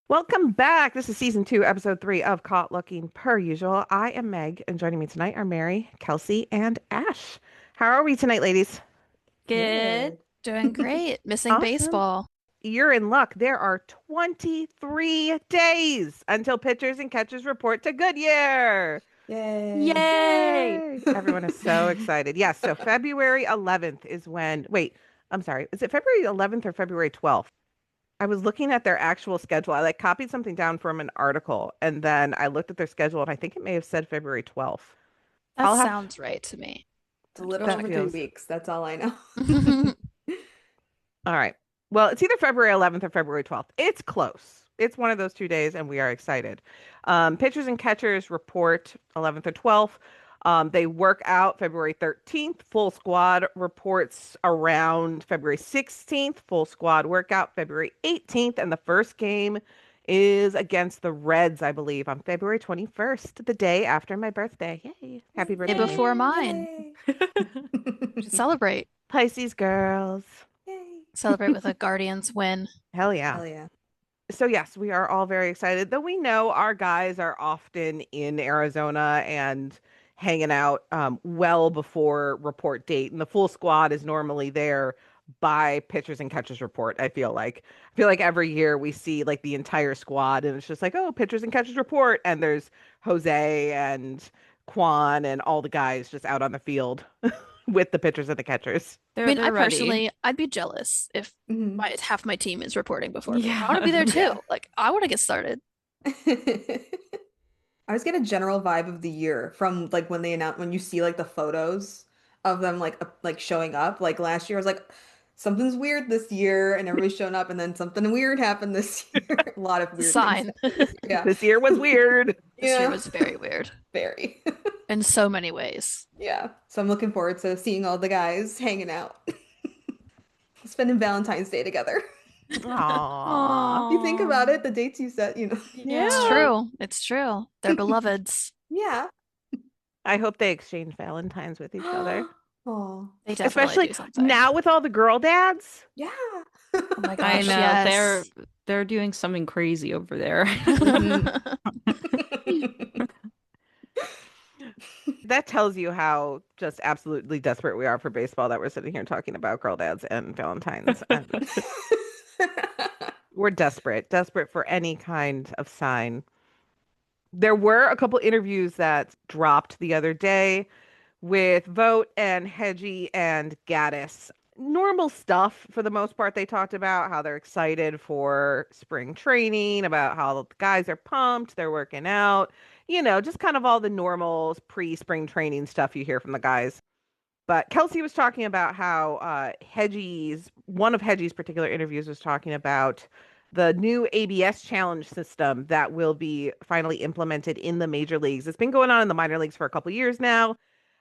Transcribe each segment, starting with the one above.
Welcome back. This is season 2, episode 3 of Caught Looking Per Usual. I am Meg, and joining me tonight are Mary, Kelsey, and Ash. How are we tonight, ladies? Good. Good. Doing great. Missing Awesome. baseball. You're in luck. There are 23 days until pitchers and catchers report to Goodyear. Yay. Yay! Yay! Everyone is so excited. Yes, so February 11th is when, wait, I'm sorry. Is it February 11th or February 12th? I was looking at their actual schedule. I like copied something down from an article and then I looked at their schedule and I think it may have said February 12th. That I'll have sounds right to me. It's a Let me little that check. over three feels weeks. That's all I know. all right. Well, it's either February 11th or February 12th. It's close. It's one of those 2 days and we are excited. Pitchers and catchers report 11th or 12th. They work out February 13th. Full squad reports around February 16th. Full squad workout February 18th. And the first game is against the Reds, I believe, on February 21st, the day after my birthday. Yay. Happy Day birthday, Mary. before Yay. mine. Yay. Should celebrate. Pisces girls. Yay. Celebrate with a Guardians win. Hell yeah. Hell yeah. So yes, we are all very excited, though we know our guys are often in Arizona and hanging out well before report date, and the full squad is normally there by pitchers and catchers report. I feel like every year we see like the entire squad, and it's just like, oh, pitchers and catchers report, and there's Jose and Quan and all the guys just out on the field with the pitchers and the catchers. I They're mean, I they're ready. personally, I'd be jealous if Mhm. half my team is reporting before me. I want to be Yeah. there too. Yeah. Like, I want to get started. I always get a general vibe of the year from like when they announce when you see like the photos of them like showing up. Like last year I was like something's weird this year and everybody's showing up and then something weird happened this year. A lot of weird things Sign. happened this year. Yeah. This year was weird. This year Yeah. was very weird Very. in so many ways. Yeah. So I'm looking forward to seeing all the guys hanging out, spending Valentine's Day together. Aww. If you think about Aw. it, the dates you set, It's Yeah. Yeah. true. It's true. They're beloveds. Yeah. I hope they exchange Valentines with each other. Oh, They definitely Especially do something. now with all the girl dads. yeah. Oh my I gosh, know yes. they're doing something crazy over there. Mhm. That tells you how just absolutely desperate we are for baseball that we're sitting here talking about girl dads and Valentines. And we're desperate, desperate for any kind of sign. There were a couple interviews that dropped the other day with Vogt and Hedgie and Gaddis. Normal stuff for the most part. They talked about how they're excited for spring training, about how the guys are pumped, they're working out, just kind of all the normal pre-spring training stuff you hear from the guys. But Kelsey was talking about how one of Hedgie's particular interviews was talking about the new ABS challenge system that will be finally implemented in the major leagues. It's been going on in the minor leagues for a couple years now.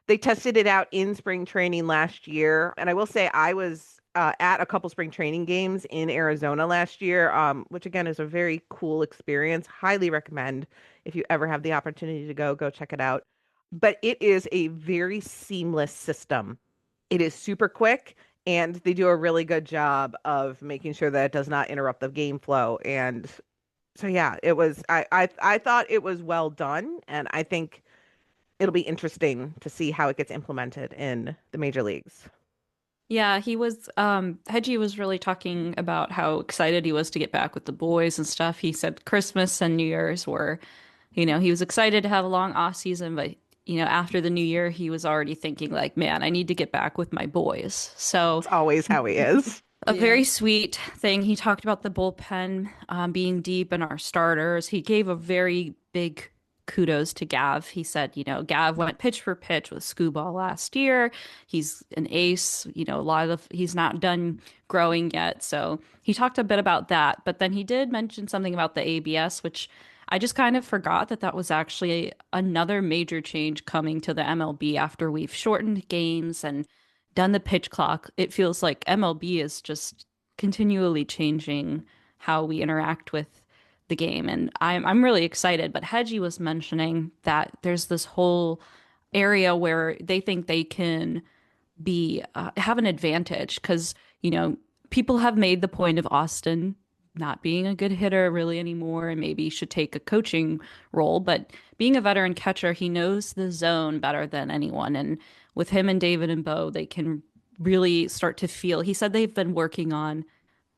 They tested it out in spring training last year. And I will say I was at a couple spring training games in Arizona last year, which again is a very cool experience. Highly recommend if you ever have the opportunity to go check it out. But it is a very seamless system. It is super quick and they do a really good job of making sure that it does not interrupt the game flow. And so yeah, it was I thought it was well done and I think it'll be interesting to see how it gets implemented in the major leagues. Yeah, he was Hedgie was really talking about how excited he was to get back with the boys and stuff. He said Christmas and New Year's were, he was excited to have a long off season, but after the new year, he was already thinking like, man, I need to get back with my boys. So It's always how he is. a Yeah. very sweet thing. He talked about the bullpen being deep in our starters. He gave a very big kudos to Gav. He said, Gav went pitch for pitch with Scooball last year. He's an ace. A lot of he's not done growing yet. So he talked a bit about that. But then he did mention something about the ABS, which I just kind of forgot that that was actually another major change coming to the MLB after we've shortened games and done the pitch clock. It feels like MLB is just continually changing how we interact with the game, and I'm really excited. But Hedgie was mentioning that there's this whole area where they think they can be have an advantage because people have made the point of Austin not being a good hitter really anymore and maybe should take a coaching role. But being a veteran catcher, he knows the zone better than anyone. And with him and David and Bo, they can really start to feel. He said they've been working on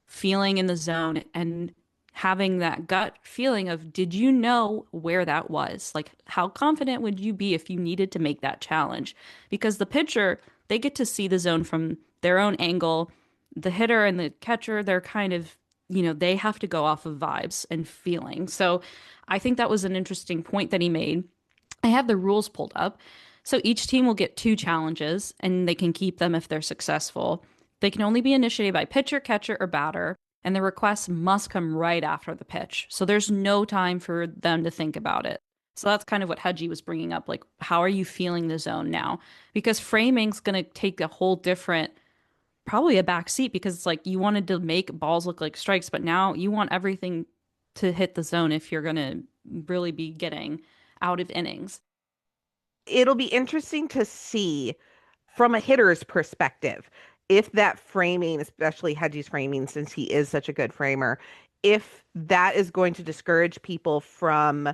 feeling in the zone and having that gut feeling of, did you know where that was? Like, how confident would you be if you needed to make that challenge? Because the pitcher, they get to see the zone from their own angle. The hitter and the catcher, they're kind of, they have to go off of vibes and feeling. So I think that was an interesting point that he made. I have the rules pulled up. So each team will get 2 challenges and they can keep them if they're successful. They can only be initiated by pitcher, catcher, or batter, and the requests must come right after the pitch. So there's no time for them to think about it. So that's kind of what Hedgie was bringing up. Like, how are you feeling the zone now? Because framing's going to take a whole different, probably a back seat, because it's like you wanted to make balls look like strikes, but now you want everything to hit the zone if you're going to really be getting out of innings. It'll be interesting to see from a hitter's perspective if that framing, especially Hedgie's framing, since he is such a good framer, if that is going to discourage people from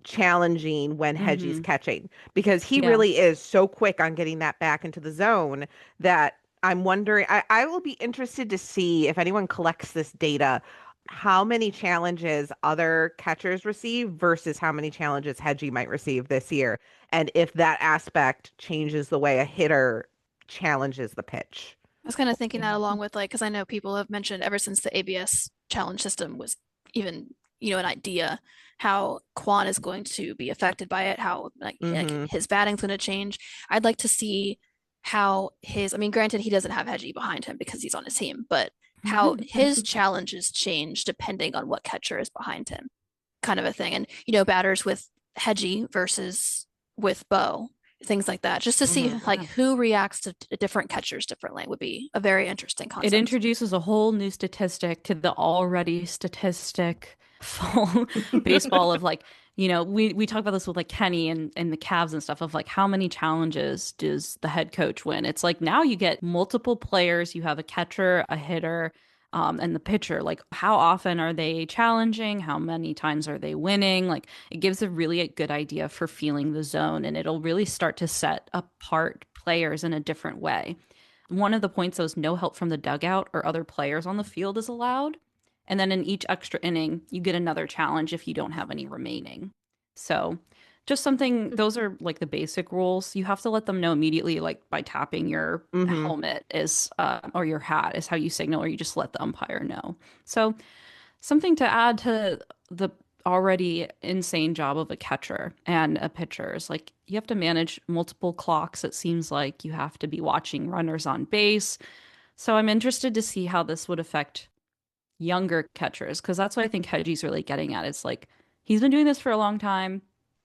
challenging when Hedgie's catching, because he Yeah. really is so quick on getting that back into the zone that I'm wondering, I will be interested to see if anyone collects this data, how many challenges other catchers receive versus how many challenges Hedgie might receive this year. And if that aspect changes the way a hitter challenges the pitch. I was kind of thinking that along with like, because I know people have mentioned ever since the ABS challenge system was even, an idea, how Quan is going to be affected by it, how like his batting's going to change. I'd like to see how I mean, granted, he doesn't have Hedgie behind him because he's on his team, but how his challenges change depending on what catcher is behind him, kind of a thing. And, batters with Hedgie versus with Bo, things like that, just to see like who reacts to different catchers differently would be a very interesting concept. It introduces a whole new statistic to the already statistic full baseball of like, we talk about this with like Kenny and the Cavs and stuff of like how many challenges does the head coach win? It's like now you get multiple players, you have a catcher, a hitter, and the pitcher. Like how often are they challenging? How many times are they winning? Like it gives a really good idea for feeling the zone, and it'll really start to set apart players in a different way. One of the points, though, is no help from the dugout or other players on the field is allowed. And then in each extra inning, you get another challenge if you don't have any remaining. So just something, those are like the basic rules. You have to let them know immediately, like by tapping your helmet is, or your hat is how you signal, or you just let the umpire know. So something to add to the already insane job of a catcher and a pitcher is like you have to manage multiple clocks. It seems like you have to be watching runners on base. So I'm interested to see how this would affect younger catchers, because that's what I think Hedgie's really getting at. It's like he's been doing this for a long time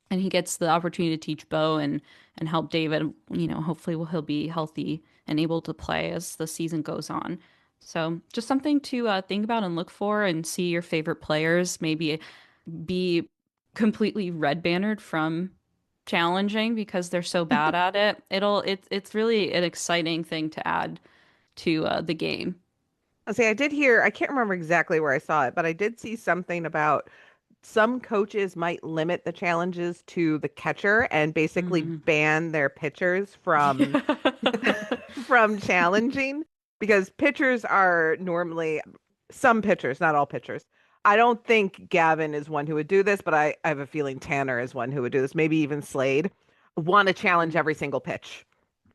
and he gets the opportunity to teach Bo and help David. Hopefully he'll be healthy and able to play as the season goes on. So just something to think about and look for, and see your favorite players maybe be completely red bannered from challenging because they're so bad at it. It's really an exciting thing to add to the game. See, I did hear, I can't remember exactly where I saw it, but I did see something about some coaches might limit the challenges to the catcher and basically ban their pitchers from from challenging, because pitchers are normally, some pitchers, not all pitchers. I don't think Gavin is one who would do this, but I have a feeling Tanner is one who would do this. Maybe even Slade want to challenge every single pitch,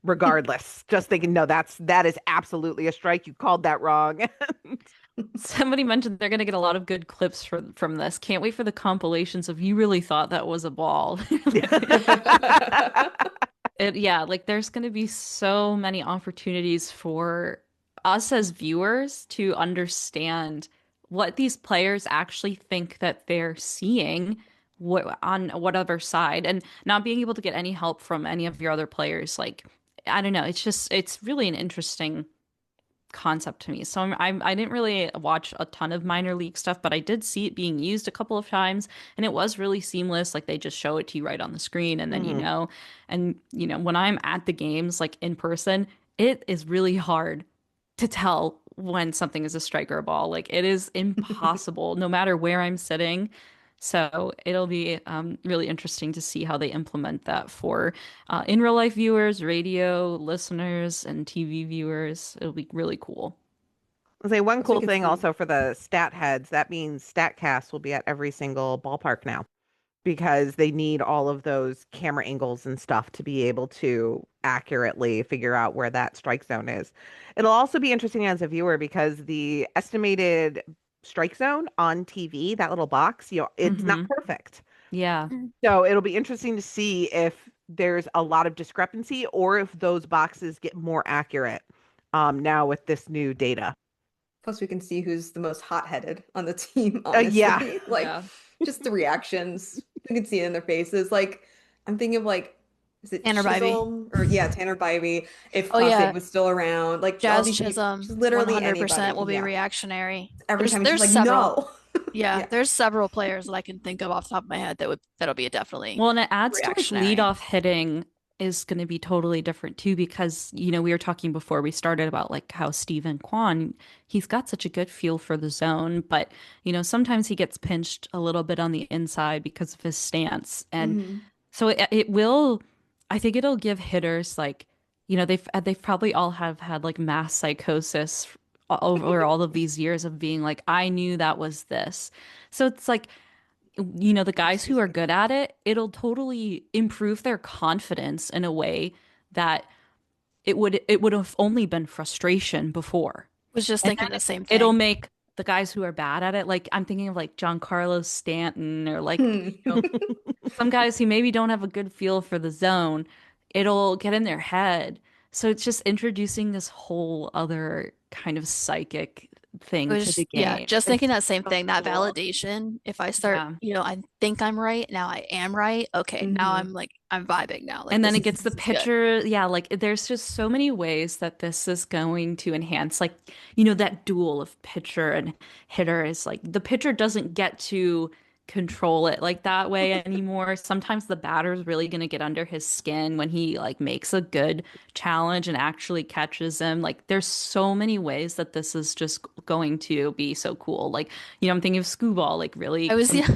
regardless. Just thinking, no, that is absolutely a strike. You called that wrong. Somebody mentioned they're going to get a lot of good clips from this. Can't wait for the compilations of you really thought that was a ball. Yeah, like there's going to be so many opportunities for us as viewers to understand what these players actually think that they're seeing on whatever side, and not being able to get any help from any of your other players. Like, I don't know. It's really an interesting concept to me. So I didn't really watch a ton of minor league stuff, but I did see it being used a couple of times, and it was really seamless. Like they just show it to you right on the screen, and then and when I'm at the games like in person, it is really hard to tell when something is a strike or a ball. Like it is impossible, no matter where I'm sitting. So it'll be really interesting to see how they implement that for in real life viewers, radio listeners, and TV viewers. It'll be really cool. I'll say one As we cool can thing see. also for the stat heads, that means StatCast will be at every single ballpark now because they need all of those camera angles and stuff to be able to accurately figure out where that strike zone is. It'll also be interesting as a viewer because the estimated strike zone on TV, that little box, it's not Hmm. perfect. Yeah. So it'll be interesting to see if there's a lot of discrepancy or if those boxes get more accurate now with this new data. Plus, we can see who's the most hot-headed on the team, Yeah. honestly. Like, Yeah. just the reactions. You can see it in their faces. Like, I'm thinking of like, is it Tanner Bybee. Chisholm? Or yeah, Tanner Bybee. If Oh Class 8 yeah, was still around. Like all Jazz these people, Chisholm, just literally 100% anybody. will be Yeah. reactionary. Every time she's There's like, several. no. Yeah, Yeah. there's several players that I can think of off the top of my head that'll be definitely Well, and it adds to like reactionary. leadoff hitting is going to be totally different too because, we were talking before we started about like how Steven Kwan, he's got such a good feel for the zone, but, sometimes he gets pinched a little bit on the inside because of his stance. And Mhm. so it will, I think it'll give hitters like, they've probably all have had like mass psychosis over all of these years of being like, I knew that was this. So it's like, the guys who Excuse are me. good at it, it'll totally improve their confidence in a way that it would have only been frustration before. Was just And thinking then the same it'll thing. make the guys who are bad at it, like I'm thinking of like Giancarlo Stanton or like, Hmm. some guys who maybe don't have a good feel for the zone, it'll get in their head. So it's just introducing this whole other kind of psychic It thing to the was, yeah, game. just thinking It's that same so thing, that cool. validation. If I start, Yeah. I think I'm right, now I am right. Okay, now Hmm. I'm vibing now. Like And then this it is gets the this is good. pitcher. Yeah, like there's just so many ways that this is going to enhance, like, that duel of pitcher and hitter is like the pitcher doesn't get to control it like that way anymore. Sometimes the batter's really going to get under his skin when he like makes a good challenge and actually catches him. Like there's so many ways that this is just going to be so cool. Like, I'm thinking of Scooball, like I really was yeah.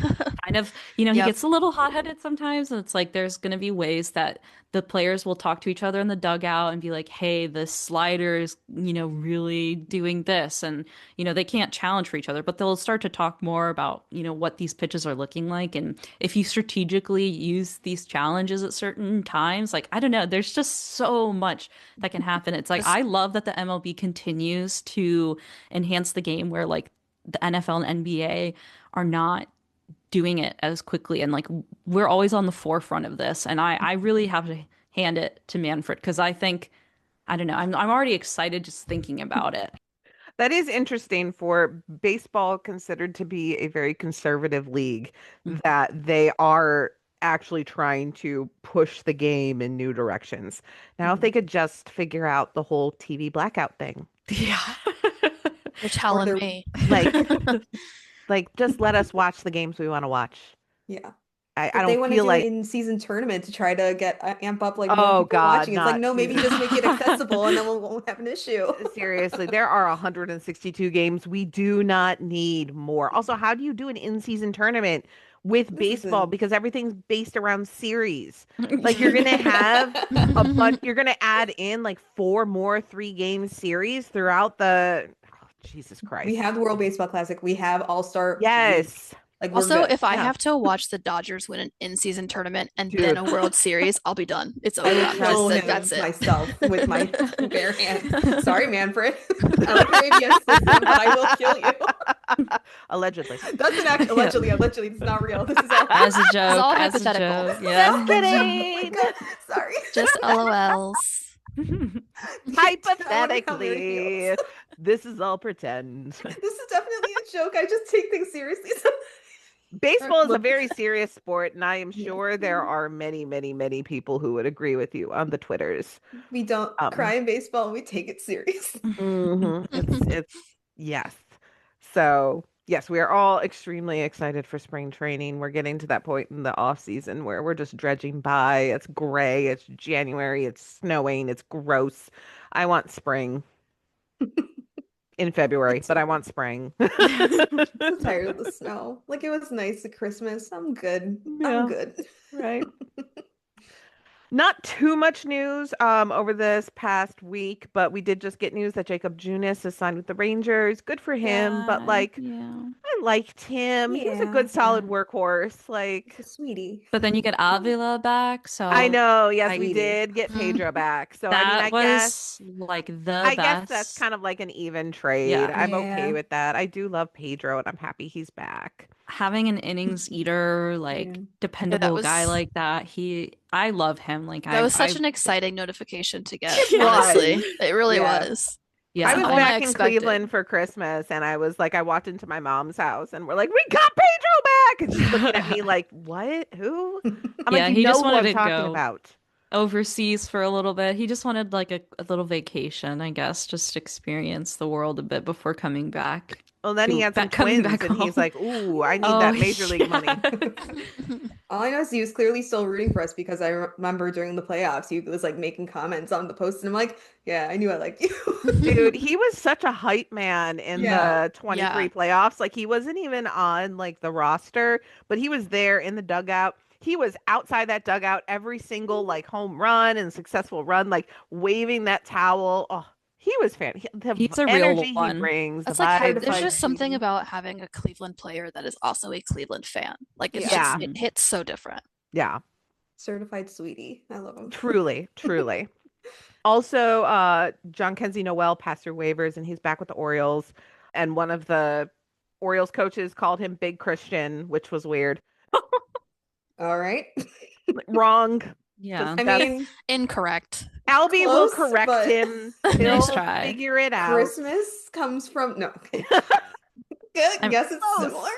kind of, he Yep. gets a little hot-headed sometimes, and it's like there's going to be ways that the players will talk to each other in the dugout and be like, "Hey, this slider is, really doing this," and they can't challenge for each other, but they'll start to talk more about, what these pitches are looking like, and if you strategically use these challenges at certain times, like I don't know, there's just so much that can happen. It's like Just I love that the MLB continues to enhance the game where like the NFL and NBA are not doing it as quickly and like we're always on the forefront of this and I really have to hand it to Manfred because I think I don't know I'm already excited just thinking about it. That is interesting for baseball considered to be a very conservative league Mhm. that they are actually trying to push the game in new directions. Now, if they Mhm. could just figure out the whole TV blackout thing, Yeah. you're Or telling they're me. like just let us watch the games we want to watch. yeah. I If they don't want to feel do an like, in-season tournament to try to get amp up like more oh people God, watching, it's like not no, maybe to just make it accessible and then we won't have an issue. seriously, there are 162 games. We do not need more. Also, how do you do an in-season tournament with This baseball? isn't. Because everything's based around series. Like you're gonna Mhm. have you're gonna add in like four more three-game series throughout the oh, Jesus We Christ. have the World Baseball Classic. We have All-Star Week. Yes. Like we're Also, good. if I Yeah. have to watch the Dodgers win an in-season tournament and then Dude, a World Series, I'll be done. It's I over. will I kill know. That's him it. myself with my bare hands. Sorry, Manfred. I like your ABS system, but I will kill you. Allegedly. That's an act Yeah. allegedly. It's not real. This is all As a This is joke, all as a hypothetical. joke, Just yeah. Oh my kidding. God. Sorry. Just LOLs. Deep down around their heels. Hypothetically, this is all pretend. This is definitely a joke. I just take things seriously. Baseball is a Look, very serious sport, and I am yeah. sure there are many, many, many people who would agree with you on the Twitters. We don't Um, cry in baseball. We take it serious. it's yes. So yes, we are all extremely excited for spring training. We're getting to that point in the off season where we're just dredging by. It's gray, it's January, it's snowing, it's gross. I want spring in February, but I want spring. I'm tired of the snow. Like, it was nice at Christmas. I'm good. Yeah. I'm good. Right. Not too much news over this past week, but we did just get news that Jacob Junis is signed with the Rangers. Good for him, but like yeah. I liked him. He was a Yeah, good solid yeah. workhorse. Like He's a sweetie. But then you get Avila back, so I know, yes, we Sweetie. did get Mhm. Pedro back. So I mean, that I was guess like the I guess that's best. kind of like an even trade. Yeah. I'm okay Yeah. with that. I do love Pedro and I'm happy he's back. Having an innings eater, like Yeah. dependable was- guy like that, I love him. Like That was such I an exciting notification to get, It honestly. was. It really Yeah. was. yeah. I was all I back in expected. Cleveland for Christmas and I was like, I walked into my mom's house and we're like, we got Pedro back. And she's looking at me like, what? Who? I'm Yeah, like, he you know just who wanted I'm to talking go about. overseas for a little bit. He just wanted like a little vacation, I guess, just experience the world a bit before coming back. Well, then he had some coming twins back and he's home. like, ooh, I need Oh, that major league money. yeah. All I know is he was clearly still rooting for us because I remember during the playoffs, he was like making comments on the post, and I'm like, yeah, I knew I liked you. Dude, he was such a hype man in Yeah. the 23 Yeah. playoffs. Like he wasn't even on like the roster, but he was there in the dugout. He was outside that dugout every single like home run and successful run, like waving that towel. Oh, he was the He's a real energy he one. brings, the That's like vibes. there's Certified just something sweetie. about having a Cleveland player that is also a Cleveland fan. Like it's Yeah. just it hits so different. Yeah, Certified sweetie. I love him. truly, truly. Also, John Kenzie Noel passed through waivers and he's back with the Orioles. And one of the Orioles coaches called him Big Christian, which was weird. All right. Wrong. Yeah. I That's- mean, Incorrect. Albie will Close, correct but- him. Nice He'll try. figure it out. Christmas comes from no. Okay. I'm- Guess it's Close. similar.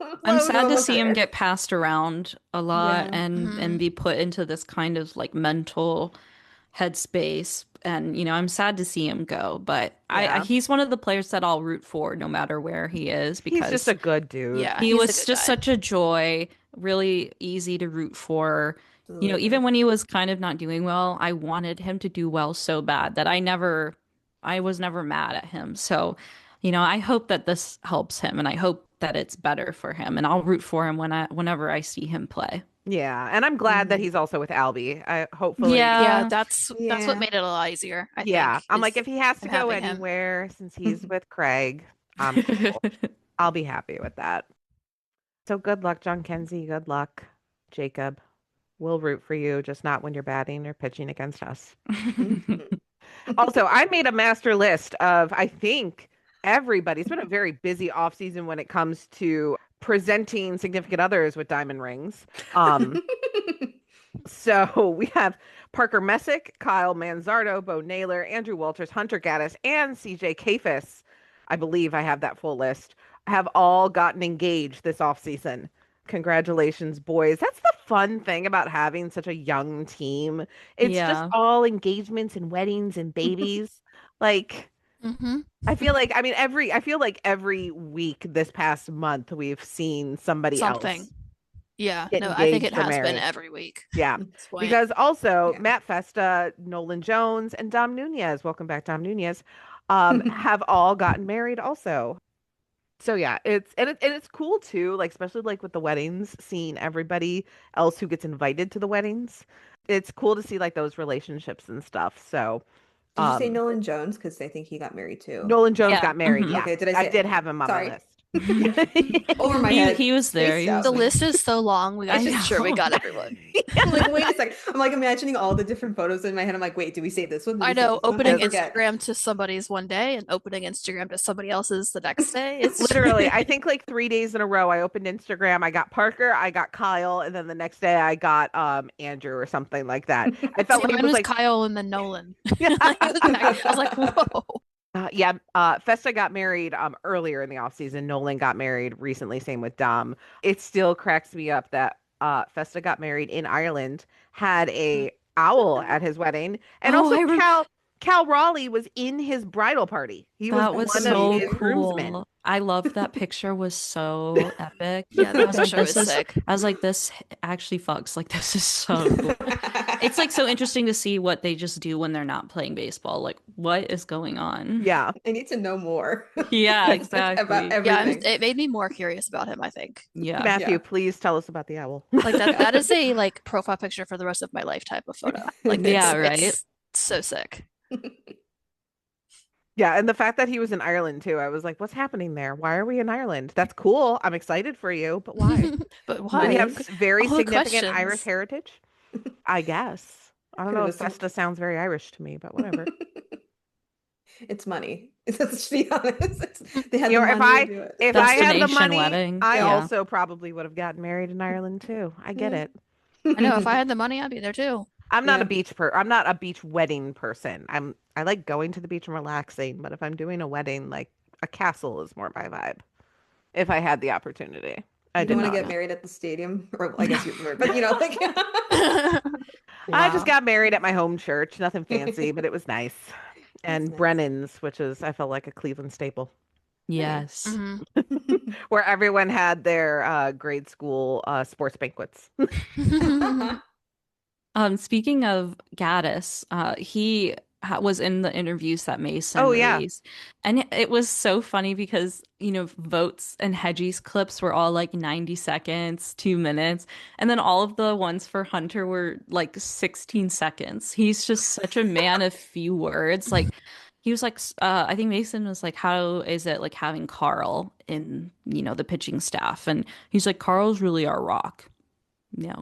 I'm Close, sad to almost see him there. get passed around a lot Yeah. and be put into this kind of like mental headspace. And I'm sad to see him go, but Yeah. he's one of the players that I'll root for no matter where he is He's because just a good dude. Yeah. he he's a was good just guy. such a joy, really easy to root for. Absolutely. Even when he was kind of not doing well, I wanted him to do well so bad that I was never mad at him. So, I hope that this helps him and I hope that it's better for him and I'll root for him whenever I see him play. Yeah, and I'm glad that Mhm. he's also with Albie. I hopefully. Yeah. Yeah, that's Yeah. what made it a lot easier. I Yeah, think, I'm like, is if he has to him go having him. anywhere since he's with Craig, I'm cool. I'll be happy with that. So good luck, John Kenzie. Good luck, Jacob. We'll root for you, just not when you're batting or pitching against us. Also, I made a master list of, I think, everybody. It's been a very busy off season when it comes to presenting significant others with diamond rings. So we have Parker Messick, Kyle Manzardo, Bo Naylor, Andrew Walters, Hunter Gaddis, and CJ Kafis. I believe I have that full list. Have all gotten engaged this offseason. Congratulations, boys. That's the fun thing about having such a young team. It's Yeah. just all engagements and weddings and babies. Like, Mm-hmm. I feel like, I feel like every week this past month we've seen somebody Something. else. Yeah. Get No, I think engaged it or has been married. every week. Yeah. at this point. Because also Yeah. Matt Festa, Nolan Jones, and Dom Nunez, welcome back, Dom Nunez, have all gotten married also. So yeah, it's cool too, like especially like with the weddings, seeing everybody else who gets invited to the weddings. It's cool to see like those relationships and stuff. So Did you say um, Nolan Jones? Because I think he got married too. Nolan Jones Yeah. got married. Mhm. Yeah. Okay, did I I say- did have him on Sorry. my list. Over my head. He was there. Spaced He was out. the list is so long. We got I to make sure we know. got everyone. I'm like, wait a second. I'm like imagining all the different photos in my head. I'm like, wait, did we say this one? Did we I say know, this one? opening forget. Instagram to somebody's one day and opening Instagram to somebody else's the next day. It's Literally, I think like 3 days in a row I opened Instagram. I got Parker, I got Kyle, and then the next day I got Andrew or something like that. I felt See, like it mine was was like Kyle and then Nolan. Yeah. I was like, whoa. Festa got married earlier in the offseason. Nolan got married recently, same with Dom. It still cracks me up that Festa got married in Ireland, had a owl at his wedding, and Oh, also I rem- Cal Raleigh was in his bridal party. He That was was one so of his groomsmen. cool. I loved that picture. Was so epic. Yeah, I that was like, picture was this is. sick. I was like, this actually fucks. Like, this is so cool. It's like so interesting to see what they just do when they're not playing baseball. Like, what is going on? Yeah. I need to know more. Yeah, About exactly. Yeah, everything. it made me more curious about him, I think. Yeah. Matthew, Yeah. please tell us about the owl. Like that is a like profile picture for the rest of my life type of photo. Like Yeah, right. it's so sick. Yeah, and the fact that he was in Ireland too, I was like, what's happening there? Why are we in Ireland? That's cool. I'm excited for you, but why? But Do why? we have very All the significant Irish questions. heritage? I guess. I don't Could know have if assumed. Festa sounds very Irish to me, but whatever. It's money. Let's be honest. They had You the know, if money to I do it. if I had the Destination money, wedding. I Yeah. also probably would have gotten married in Ireland too. I get it. I know if I had the money, I'd be there too. Yeah. I'm not a beach wedding person. I like going to the beach and relaxing, but if I'm doing a wedding, like a castle is more my vibe. If I had the opportunity. I You don't did want to not. get married at the stadium, or I guess you would, but like I just wow. got married at my home church. Nothing fancy, but it was nice. That's And nice. Brennan's, which is I felt like a Cleveland staple, Yes. Mhm. where everyone had their grade school sports banquets. Speaking of Gaddis, he was in the interviews that Mason Oh yeah. released, and it was so funny because Votes and Hedgie's clips were all like 90 seconds, 2 minutes, and then all of the ones for Hunter were like 16 seconds. He's just such a man of few words. Like he was like, I think Mason was like, "How is it like having Carl in the pitching staff?" And he's like, "Carl's really our rock."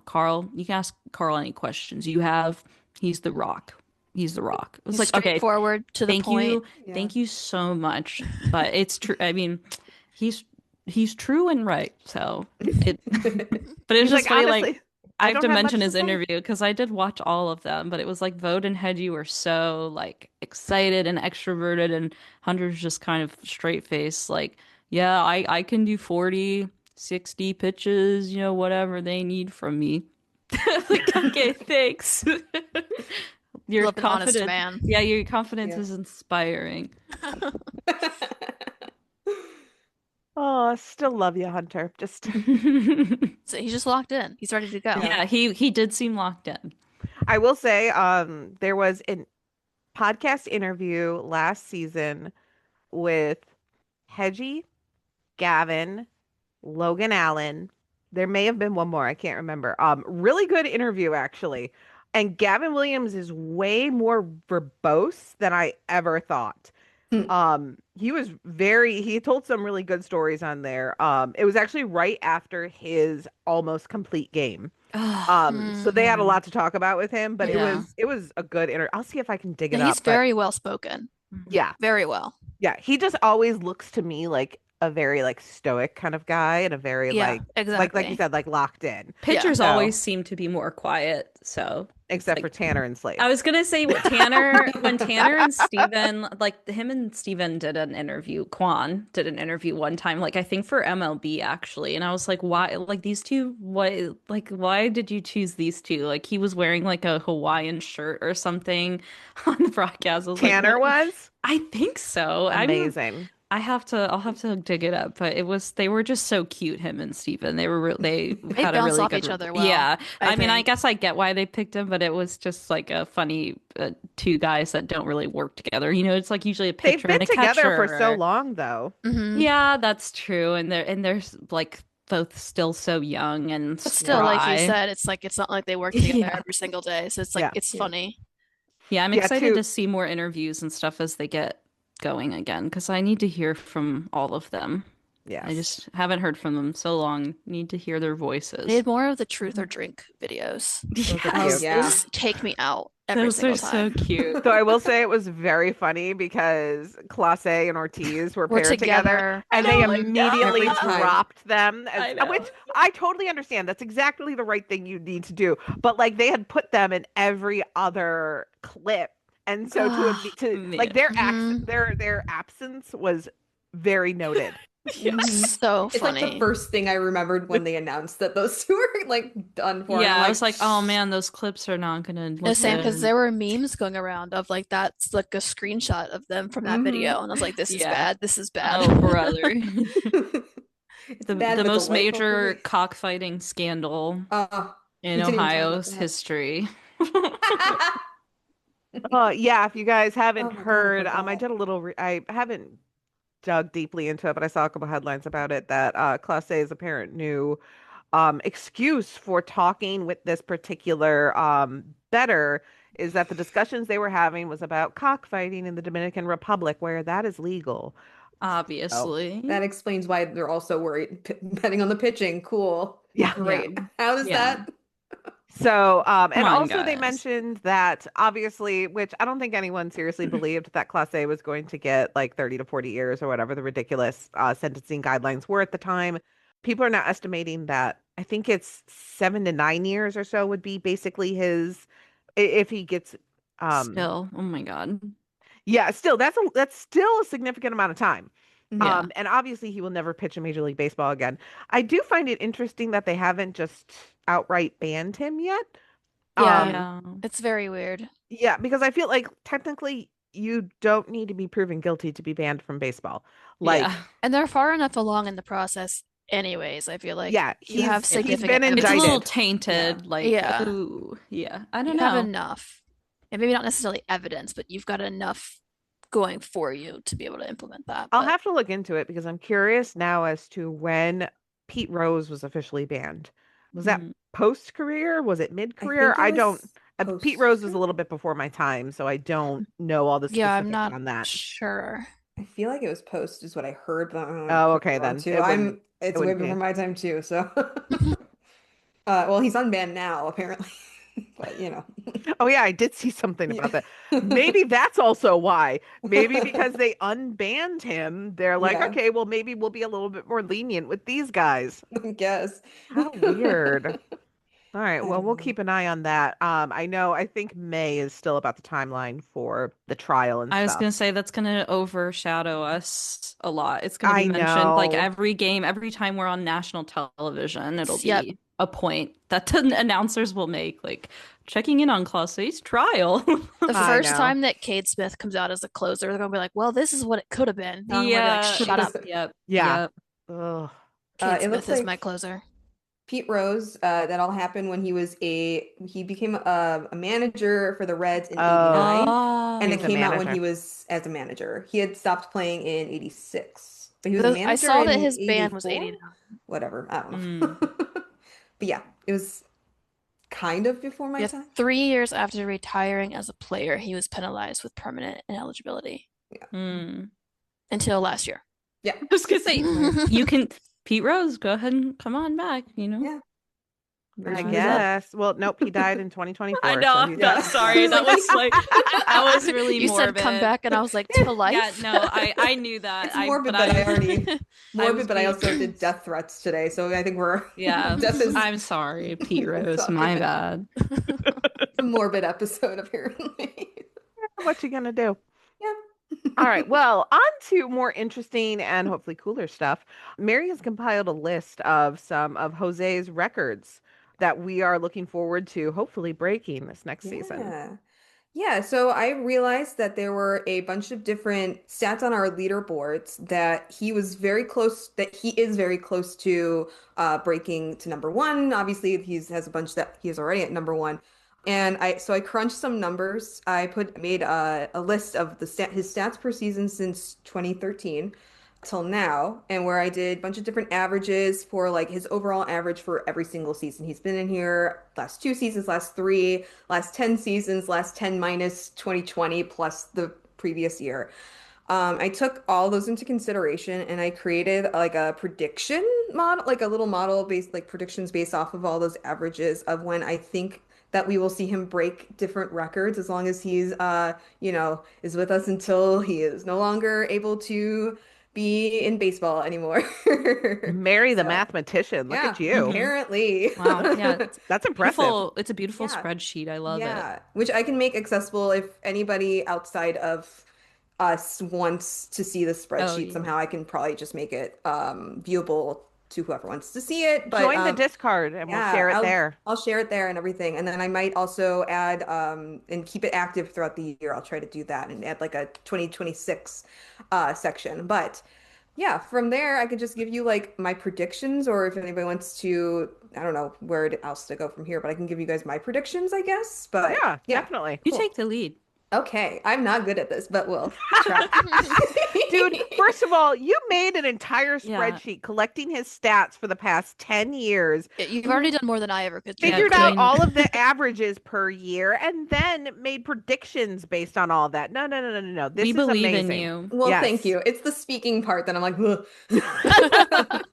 Carl, you can ask Carl any questions you have. He's the rock. He's the rock. It's like, okay, straightforward to the thank point. you. Yeah. Thank you so much. But it's true. I mean, he's true and right. So it but it was He's just like, funny, honestly, like I I have don't to have mention much to his say. interview because I did watch all of them, but it was like Vote and Hedgie were so like excited and extroverted, and Hunter's just kind of straight face, like, yeah, I can do 40, 60 pitches, whatever they need from me. Like, okay, thanks. Your Love an honest confidence, man. yeah, your confidence Yeah. is inspiring. Oh, still love you, Hunter. Just So he's just locked in. He's ready to go. Yeah, he did seem locked in. I will say, there was a podcast interview last season with Hedgie, Gavin, Logan Allen. There may have been one more, I can't remember. Really good interview actually. And Gavin Williams is way more verbose than I ever thought. He told some really good stories on there. It was actually right after his almost complete game. So they had a lot to talk about with him, but Yeah. it was a good interview. I'll see if I can dig it Yeah, he's up, but very well spoken. yeah. Very well. Yeah, he just always looks to me like a very like stoic kind of guy and a very Yeah, like exactly. you said, like locked in. Pitchers So- always seem to be more quiet, so Except like- for Tanner and Slade. I was gonna say when Tanner and Steven, like him and Steven did an interview, Quan did an interview one time, like I think for MLB actually, and I was like, why, like these two, why did you choose these two? Like he was wearing like a Hawaiian shirt or something on the broadcast. I was Tanner like, was I think so. amazing. I'll have to dig it up, but they were just so cute, him and Steven. They They had a bounce really off good each other well, Yeah. I I mean, I think. guess I get why they picked him, but it was just like a funny two guys that don't really work together. It's like usually a They've pitcher been and a together for catcher. so long though. Mhm. Yeah, that's true. And they're like both still so young and But still, like you spry. said, it's not like they work together Yeah. every single day. So it's like Yeah. it's funny. Yeah, I'm Yeah, excited too. to see more interviews and stuff as they get going again because I need to hear from all of them. Yes. I just haven't heard from them so long. Need to hear their voices. They had more of the truth or drink videos. Oh, Those yeah. take me out every Those single are so time. cute. So I will say it was very funny because Clase and Ortiz were We're paired together, together. and I they know, like, immediately every time. dropped them, I know. which I totally understand. That's exactly the right thing you need to do. But like they had put them in every other clip, and so like Mhm. their absence was very noted. So It's like the funny. first thing I remembered when they announced that those two were like done for. Yeah, I'm I was like, oh man, those clips are not gonna No, look same because good. there were memes going around of like that's like a screenshot of them from that Mhm. video, and I was like, "This is Yeah. bad. This is bad." Oh brother. It's The bad, the but most white folk major movie- cockfighting scandal Uh, in we didn't even talk about Ohio's that. history. Yeah, if you guys Oh haven't my God, I heard, I forgot. did a little, I haven't dug deeply into it, but I saw a couple headlines about it that Clase's apparent new excuse for talking with this particular bettor is that the discussions they were having was about cockfighting in the Dominican Republic, where that is legal. Oh, Obviously. that explains why they're also worried betting on the pitching. Cool. yeah. Yeah. Great. How does Yeah. that? So, Come and on, also they guys. mentioned that obviously, which I don't think anyone seriously believed that Class A was going to get like 30 to 40 years or whatever the ridiculous sentencing guidelines were at the time. People are now estimating that I think it's 7 to 9 years or so would be basically his if he gets Still, oh my God. yeah, still that's still a significant amount of time. Mhm. Yeah. And obviously he will never pitch in Major League Baseball again. I do find it interesting that they haven't just outright banned him yet. Yeah, Um, Yeah. it's very weird. yeah, because I feel like technically you don't need to be proven guilty to be banned from baseball. Yeah. Like, And they're far enough along in the process anyways. I feel like yeah, you have he's been significant It's a little indicted. evidence. Yeah. tainted, like, Yeah, ooh, yeah. I you don't have know. enough. And maybe not necessarily evidence, but you've got enough going for you to be able to implement that. I'll But have to look into it because I'm curious now as to when Pete Rose was officially banned. Was that Mm. post career? Was it mid I career? think it I don't. was Pete Rose was a post-career. little bit before my time, so I don't know all the yeah, I'm specifics not on that. sure. I feel like it was post is what I heard, but I Oh, could be okay, wrong then too. it It's way wouldn't before be. my time too, so well, he's unbanned now apparently. But Oh yeah, I did see something yeah. about that. Maybe that's also why. Maybe because they unbanned him, they're like, Yeah, okay, well maybe we'll be a little bit more lenient with these guys. I guess. How weird. All right, I well, don't we'll know. keep an eye on that. I think May is still about the timeline for the trial and I was stuff. gonna say that's gonna overshadow us a lot. It's gonna be I mentioned like know. every game, every time we're on national television, it'll Yep. be a point that the announcers will make, like checking in on Class A's trial. The I first know. time that Cade Smith comes out as a closer, they're gonna be like, "Well, this is what it could have been." And I'm gonna be like, Yeah. "Shut up, Yep. Yeah. Yep. Ugh. Cade It Smith looks is my like closer." Pete Rose, that all happened when he became a manager for the Reds in Oh, '89, and he it was a came out when manager. he was as a manager. He had stopped playing in '86, but he was a I manager saw that in his ban was '84. 89. Whatever, I don't Mm. know. But yeah, it was kind of before my Yeah, time. 3 years after retiring as a player, he was penalized with permanent ineligibility Yeah. Mm. until last year. Yeah. I was gonna say you can Pete Rose, go ahead and come on back, you know? Yeah. I Version is up. guess. Well, nope, he died in I 2024, know. so I'm he's not Yeah. sorry. That was like that was really You said come morbid. back, and I was like, Yeah. to Yeah, life? no, I knew that. It's I morbid, but but I I already I was morbid, but I being also did death threats today, so I think we're yeah. death is I'm sorry, Pete Rose. My talking bad. a morbid episode apparently. what you gonna do? Yeah. All right, well, on to more interesting and hopefully cooler stuff. Mary has compiled a list of some of Jose's records that we are looking forward to hopefully breaking this next season. Yeah. Yeah, so I realized that there were a bunch of different stats on our leaderboards that he is very close to breaking to number one. Obviously, he has a bunch that he is already at number one. And I crunched some numbers. Made a list of his stats per season since 2013 till now, and where I did a bunch of different averages for like his overall average for every single season he's been in here. Last two seasons, last three, last 10 seasons, last 10 minus 2020 plus the previous year. I took all those into consideration and I created like a prediction model, like a little model based, like predictions based off of all those averages of when I think that we will see him break different records as long as he's, is with us until he is no longer able to be in baseball anymore. Mary the So, mathematician, look yeah, at you. Mhm. apparently. Wow. Yeah. That's impressive. It's a beautiful Yeah. spreadsheet. I love it. Yeah, which I can make accessible if anybody outside of us wants to see the Oh spreadsheet yeah. somehow. I can probably just make it viewable to whoever wants to see it. But Join the Discord and we'll yeah, share it there. I'll share it there and everything. And then I might also add and keep it active throughout the year. I'll try to do that and add like a 2026 section. But yeah, from there I could just give you like my predictions, or if anybody wants to, I don't know else to go from here, but I can give you guys my predictions, I guess. But Yeah, yeah, definitely. You cool. take the lead. Okay, I'm not good at this, but we'll try. Dude, first of all, you made an entire Yeah. spreadsheet collecting his stats for the past 10 years, You've already done more than I ever could do. figured I out mean- all of the averages per year, and then made predictions based on all that. No, no, no, no, no, no. This We is believe in amazing. you. Well, thank Yes. you. It's the speaking part that I'm like, ugh.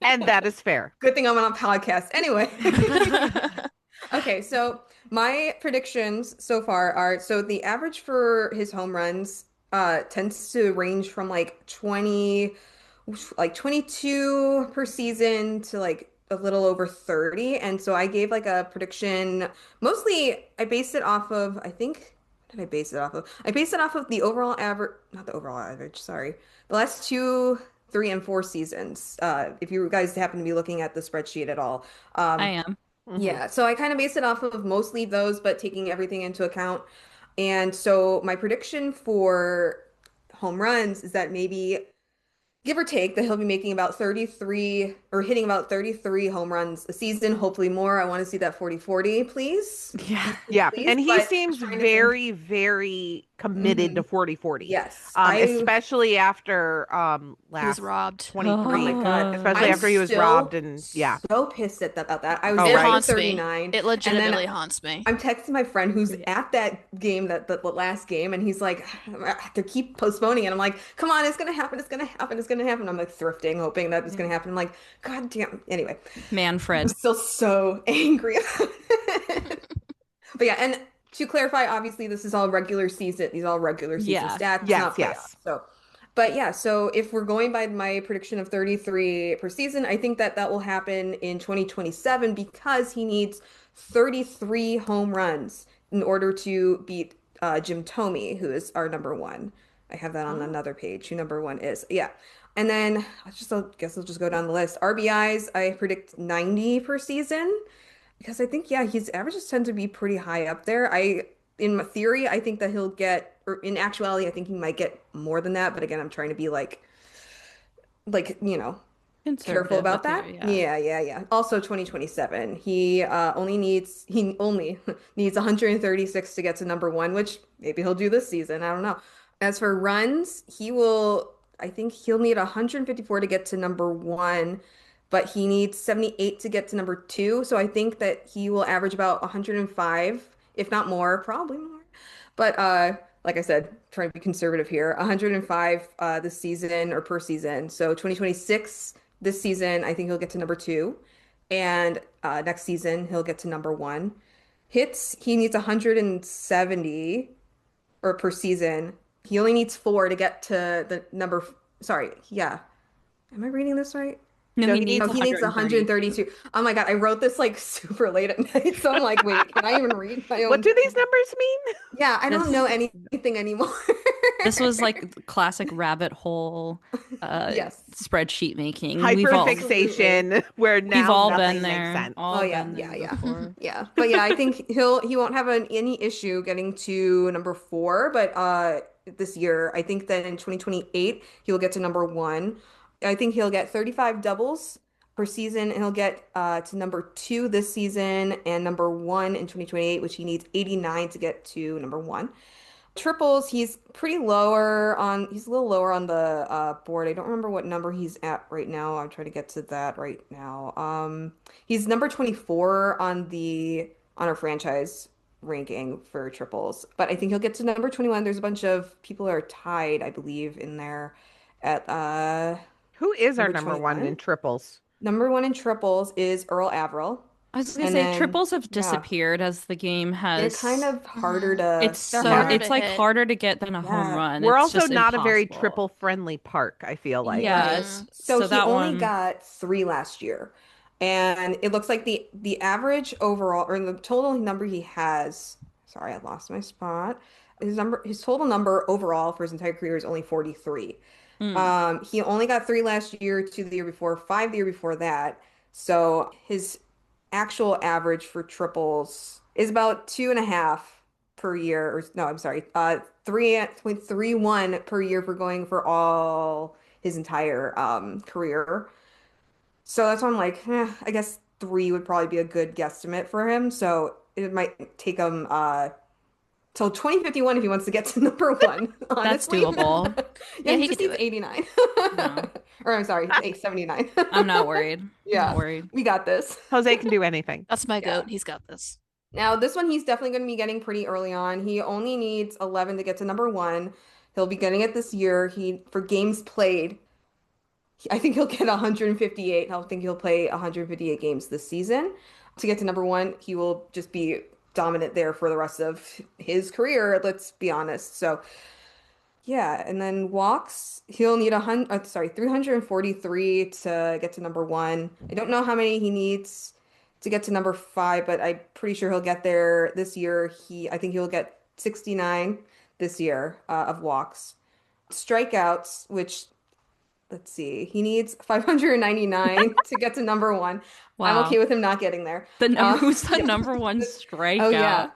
And that is fair. Good thing I'm on a podcast. Anyway. Okay, so my predictions so far are so the average for his home runs tends to range from like 22 per season to like a little over 30. And so I gave like a prediction. Mostly I based it off of, I think, what did I base it off of? I based it off of the overall average, not the overall average, sorry. The last two, three, and four seasons. If you guys happen to be looking at the spreadsheet at all. I am. Yeah, so I kind of based it off of mostly those, but taking everything into account. And so my prediction for home runs is that maybe give or take that he'll be making about 33 or hitting about 33 home runs a season, hopefully more. I want to see that 40-40, please. Yeah. Yeah. Please, And he but seems trying to think. very, very committed to Mhm. 40-40. Yes. Especially after He was last robbed. 23. Oh my God. Especially I'm after he was still robbed and yeah. so pissed about that. I was Oh, It down right. to haunts me. 39. It And legitimately then haunts me. I'm texting my friend who's at that game, that the last game, and he's like, I have to keep postponing it. I'm like, come on, it's gonna happen, it's gonna happen, it's gonna happen. I'm like thrifting, hoping that it's gonna happen. I'm like, God damn. Anyway, I'm Manfred. still so angry about it. But yeah, and to clarify, obviously this is all regular season. These are all regular season Yeah. stats, Yes, not playoffs. yes. So, but yeah, so if we're going by my prediction of 33 per season, I think that that will happen in 2027 because he needs 33 home runs in order to beat Jim Thome, who is our number one. I have that on another page, who number one is. Yeah. And then I guess I'll just go down the list. RBIs, I predict 90 per season. Because I think, yeah, his averages tend to be pretty high up there. In my theory, I think that he'll get, or in actuality, I think he might get more than that. But again, I'm trying to be careful Conservative about with your- that. yeah. Yeah. Also, 2027, he only needs 136 to get to number one, which maybe he'll do this season. I don't know. As for runs, I think he'll need 154 to get to number one, but he needs 78 to get to number two. So I think that he will average about 105, if not more, probably more. But like I said, trying to be conservative here, 105 this season or per season. So 2026, this season, I think he'll get to number two. And next season, he'll get to number one. Hits, he needs 170 or per season. He only needs four to get to the number. Sorry, yeah. Am I reading this right? No, he needs No, he needs 132. Oh my God, I wrote this like super late at night. So I'm like, wait, can I even read my own? What do these numbers mean? Yeah, I don't This- know anything anymore. This was like classic rabbit hole Yes. spreadsheet making. We've all, Hyperfixation, where now we've all nothing been makes there. sense. All Oh yeah, been there yeah. before. Yeah. But yeah, I think he won't have any issue getting to number four, but this year, I think that in 2028 he'll get to number one. I think he'll get 35 doubles per season, and he'll get to number two this season and number one in 2028, which he needs 89 to get to number one. Triples, he's a little lower on the board. I don't remember what number he's at right now. I'm trying to get to that right now. He's number 24 on our franchise ranking for triples, but I think he'll get to number 21. There's a bunch of people that are tied, I believe, in there at Who is our number number one 21. in triples? Number one in triples is Earl Averill. I was gonna And say then, triples have yeah, disappeared as the game they're has. kind of harder to. It's They're so harder it's to like hit. harder to get than a home Yeah. run. We're It's also just not a very impossible. triple friendly park, I feel like. Yes. So So he that only one. got three last year. And it looks like the average overall or the total number he has, sorry, I lost my spot. His total number overall for his entire career is only 43. He only got three last year, two the year before, five the year before that. So his actual average for triples is about 2.5 per year, or no, I'm sorry, 3.31 per year for going for all his entire career. So that's why I'm like, I guess 3 would probably be a good guesstimate for him. So it might take him till 2051 if he wants to get to number 1, That's honestly. doable. Yeah, Yeah, he he just could do needs it. 89. Yeah. Or I'm sorry, 79. I'm not worried. I'm Yeah, not worried. we got this. Jose can do anything. That's my Yeah. goat. He's got this. Now, this one he's definitely going to be getting pretty early on. He only needs 11 to get to number 1. He'll be getting it this year. He for games played, I think he'll get 158. I think he'll play 158 games this season. To get to number 1, he will just be dominant there for the rest of his career, let's be honest. So, yeah, and then walks, he'll need 343 to get to number 1. I don't know how many he needs to get to number 5, but I'm pretty sure he'll get there this year. I think he'll get 69 this year of walks. Strikeouts, which let's see, he needs 599 to get to number 1. I'm Wow. okay with him not getting there. Who's the Yeah. number one strikeout? Oh yeah.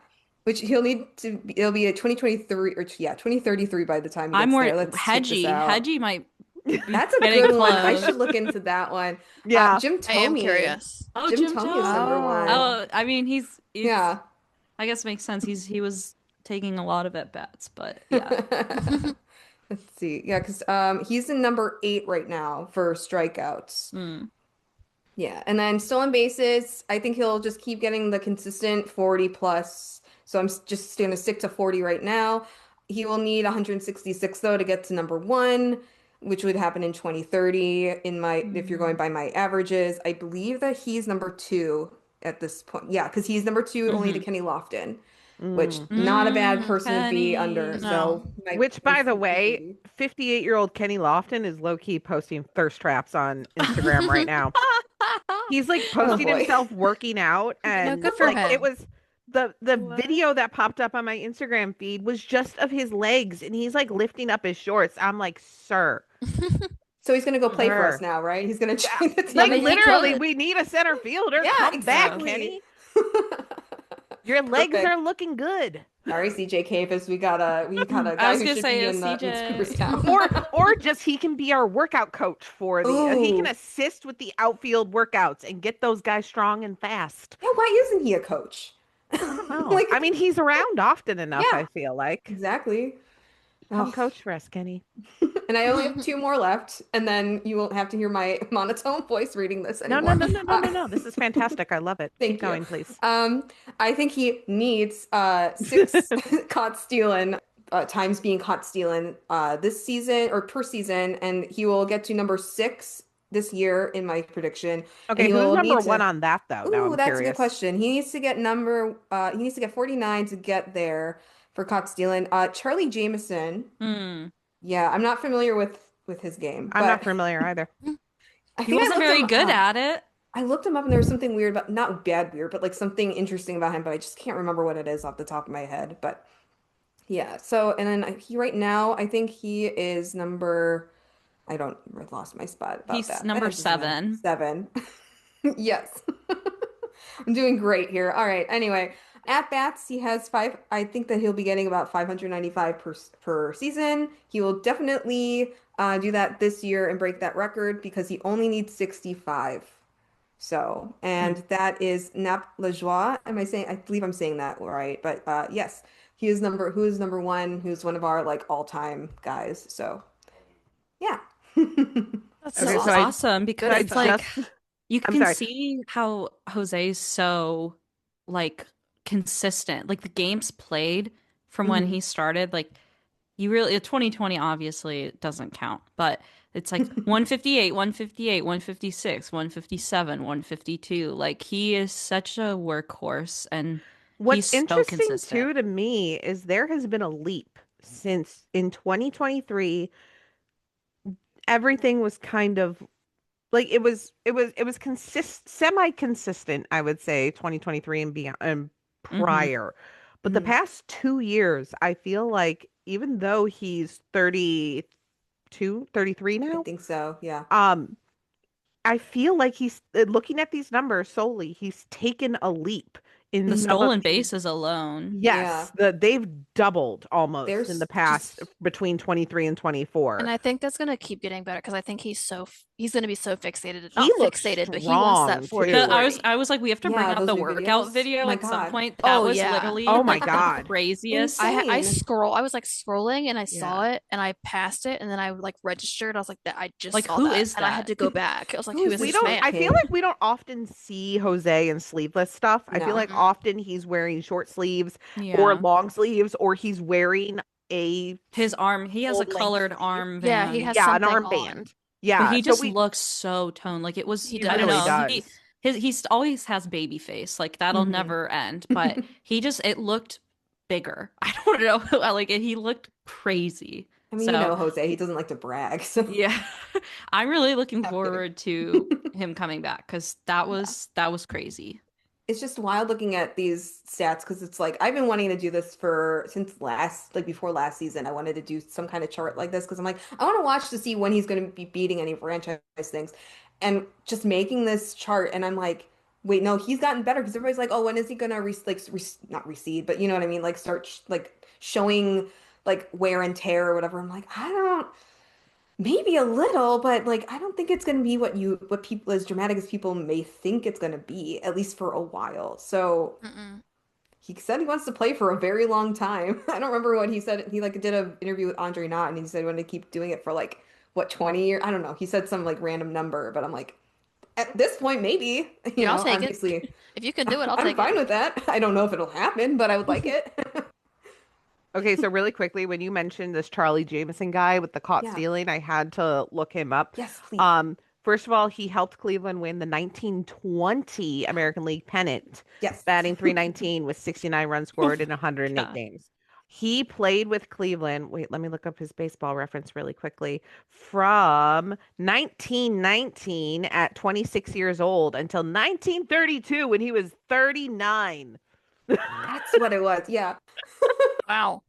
Which he'll need to it'll be a 2023 or yeah, 2033 by the time he I'm gets more there. Let's check this out. Hedgie might be That's a getting good one. I close. should look into that one. Yeah. Jim I am Tomey. curious. Oh, Jim Tomey is number Oh. 1. Oh, I mean, he's Yeah. I guess it makes sense. He was taking a lot of at bats, but yeah. Let's see. Yeah, because he's in number 8 right now for strikeouts. Mm. Yeah, and then stolen bases, I think he'll just keep getting the consistent 40 plus. So I'm just going to stick to 40 right now. He will need 166 though to get to number 1, which would happen in 2030 if you're going by my averages. I believe that he's number 2 at this point. Yeah, because he's number 2 only to Kenny Lofton, which not a bad person to be under. Kenny. So Which, by the way, maybe. 58-year-old Kenny Lofton is low-key posting thirst traps on Instagram right now. He's like posting boy. himself working out, and good for like him. it was the What? video that popped up on my Instagram feed was just of his legs, and he's like lifting up his shorts. I'm like, sir, So he's gonna go play for us Sure. now, right? He's gonna join the team. like mean, he literally, could. we need a center fielder. Yeah, Come exactly. back, Kenny. Your legs Perfect. are looking good. All right, CJ Capus, we got a I guy was who gonna should say be a in CJ. Cooperstown. Or just he can be our workout coach for the he can Ooh. assist with the outfield workouts and get those guys strong and fast. Yeah, why isn't he a coach? Oh, Like, I mean, he's around often enough, Yeah. I feel like. exactly. Come Ugh. coach for us, Kenny. And I only have 2 more left, and then you won't have to hear my monotone voice reading this No, anymore. no. This is fantastic. I love it. Thank Keep you. going, please. I think he needs 6 caught stealing times being caught stealing this season or per season, and he will get to number 6 this year in my prediction. Okay, he who's will number need to- 1 on that though? Now Ooh, I'm that's a curious. good question. He needs to get 49 to get there for caught stealing. Charlie Jameson. Mm. Yeah, I'm not familiar with his game, I'm not but familiar either. I He think I wasn't looked very him good up. at it. I looked him up and there was something weird about, not bad weird, but like something interesting about him, but I just can't remember what it is off the top of my head. But yeah, so and then he right now, I think he is I lost my spot about He's that. number That doesn't matter. 7. 7. Yes. I'm doing great here. All right. Anyway, at bats, he has 5. I think that he'll be getting about 595 per season. He will definitely do that this year and break that record because he only needs 65. So, and that is Nap Lajoie. I believe I'm saying that right. But yes, who is number 1, who's one of our like all-time guys. So, yeah. That's Okay, so so I- Awesome because I it's like just- you I'm can sorry. see how Jose's so like consistent. Like the games played from when he started, like you really 2020 obviously doesn't count, but it's like 158, 158, 156, 157, 152. Like he is such a workhorse and What's he's so interesting consistent. too to me is there has been a leap since in 2023 everything was kind of like it was semi-consistent, I would say 2023 and beyond and prior. But the Mhm. past 2 years, I feel like even though he's 32, 33 I now, think so. Yeah. I feel like he's looking at these numbers solely, he's taken a leap in The some of stolen these. bases alone. Yeah. Yes, they've doubled almost in the There's past just between 23 and 24. And I think that's gonna keep getting better because I think he's gonna be so fixated, He not looks fixated, but he wants that strong 40 too. I was like, we have to bring yeah, out those the new workout videos. video My at some God. point. That Oh was yeah. literally Oh my like the God. craziest. I Insane. I was like scrolling and I saw Yeah. it and I passed it and then I like registered. I was like, that I just Like, saw who that is and I had that? to go back. I was like, Who who is is We this this don't, man? I feel kid? like we don't often see Jose in sleeveless stuff. I feel No. like Mm-mm. often he's wearing short sleeves or Yeah. long sleeves, or he's wearing a His arm, he has a full length colored sleeve. Yeah, he armband. has Yeah, an something on. armband. But Yeah. he So just we, looks so toned. Like it was, He he I don't really does. know. does. He's always has baby face. Like that'll Hmm. never end. But it looked bigger. I don't know. Like he looked crazy. I mean, you So know Jose, he doesn't like to brag, so yeah, I'm really looking I'm kidding. forward to him coming back because Yeah. that was crazy. It's just wild looking at these stats because it's like I've been wanting to do this for since last, like before last season. I wanted to do some kind of chart like this because I'm like, I want to watch to see when he's going to be beating any franchise things, and just making this chart. And I'm like, wait, no, he's gotten better because everybody's like, oh, when is he gonna not recede, but you know what I mean, like start like showing like wear and tear or whatever. I'm like, I don't. Maybe a little, but like I don't think it's going to be what people as dramatic as people may think it's going to be, at least for a while. So Mm-mm. he said he wants to play for a very long time. I don't remember what he said. He like did an interview with Andre Knott and he said he wanted to keep doing it for like what 20 years. I don't know. He said some like random number, but I'm like at this point maybe, Dude, I'll take it. obviously If you can do it, I'll I'm take it. fine with that. I don't know if it'll happen, but I would like it. Okay, so really quickly, when you mentioned this Charlie Jameson guy with the caught Yeah. stealing, I had to look him up. Yes, please. First of all, he helped Cleveland win the 1920 American League pennant, Yes. batting 319 with 69 runs Oh scored in my 108 God. games. He played with Cleveland. Wait, let me look up his baseball reference really quickly. From 1919 at 26 years old until 1932 when he was 39. That's what it was. Yeah. Wow.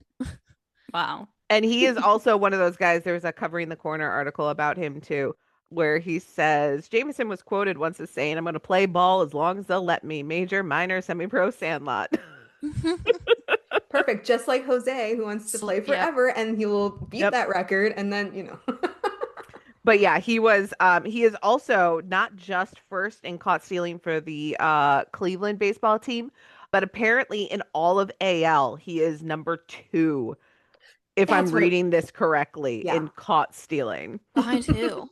Wow. And he is also one of those guys. There's a Covering the Corner article about him too, where he says Jameson was quoted once as saying, "I'm going to play ball as long as they'll let me. Major, minor, semi-pro, sandlot." Perfect. Just like Jose, who wants to play Yep. forever, and he will beat Yep. that record, and then, But yeah, he is also not just first in caught stealing for the Cleveland baseball team, but apparently in all of AL, he is number 2, if I'm That's what it, reading this correctly, yeah. in caught stealing. Behind who?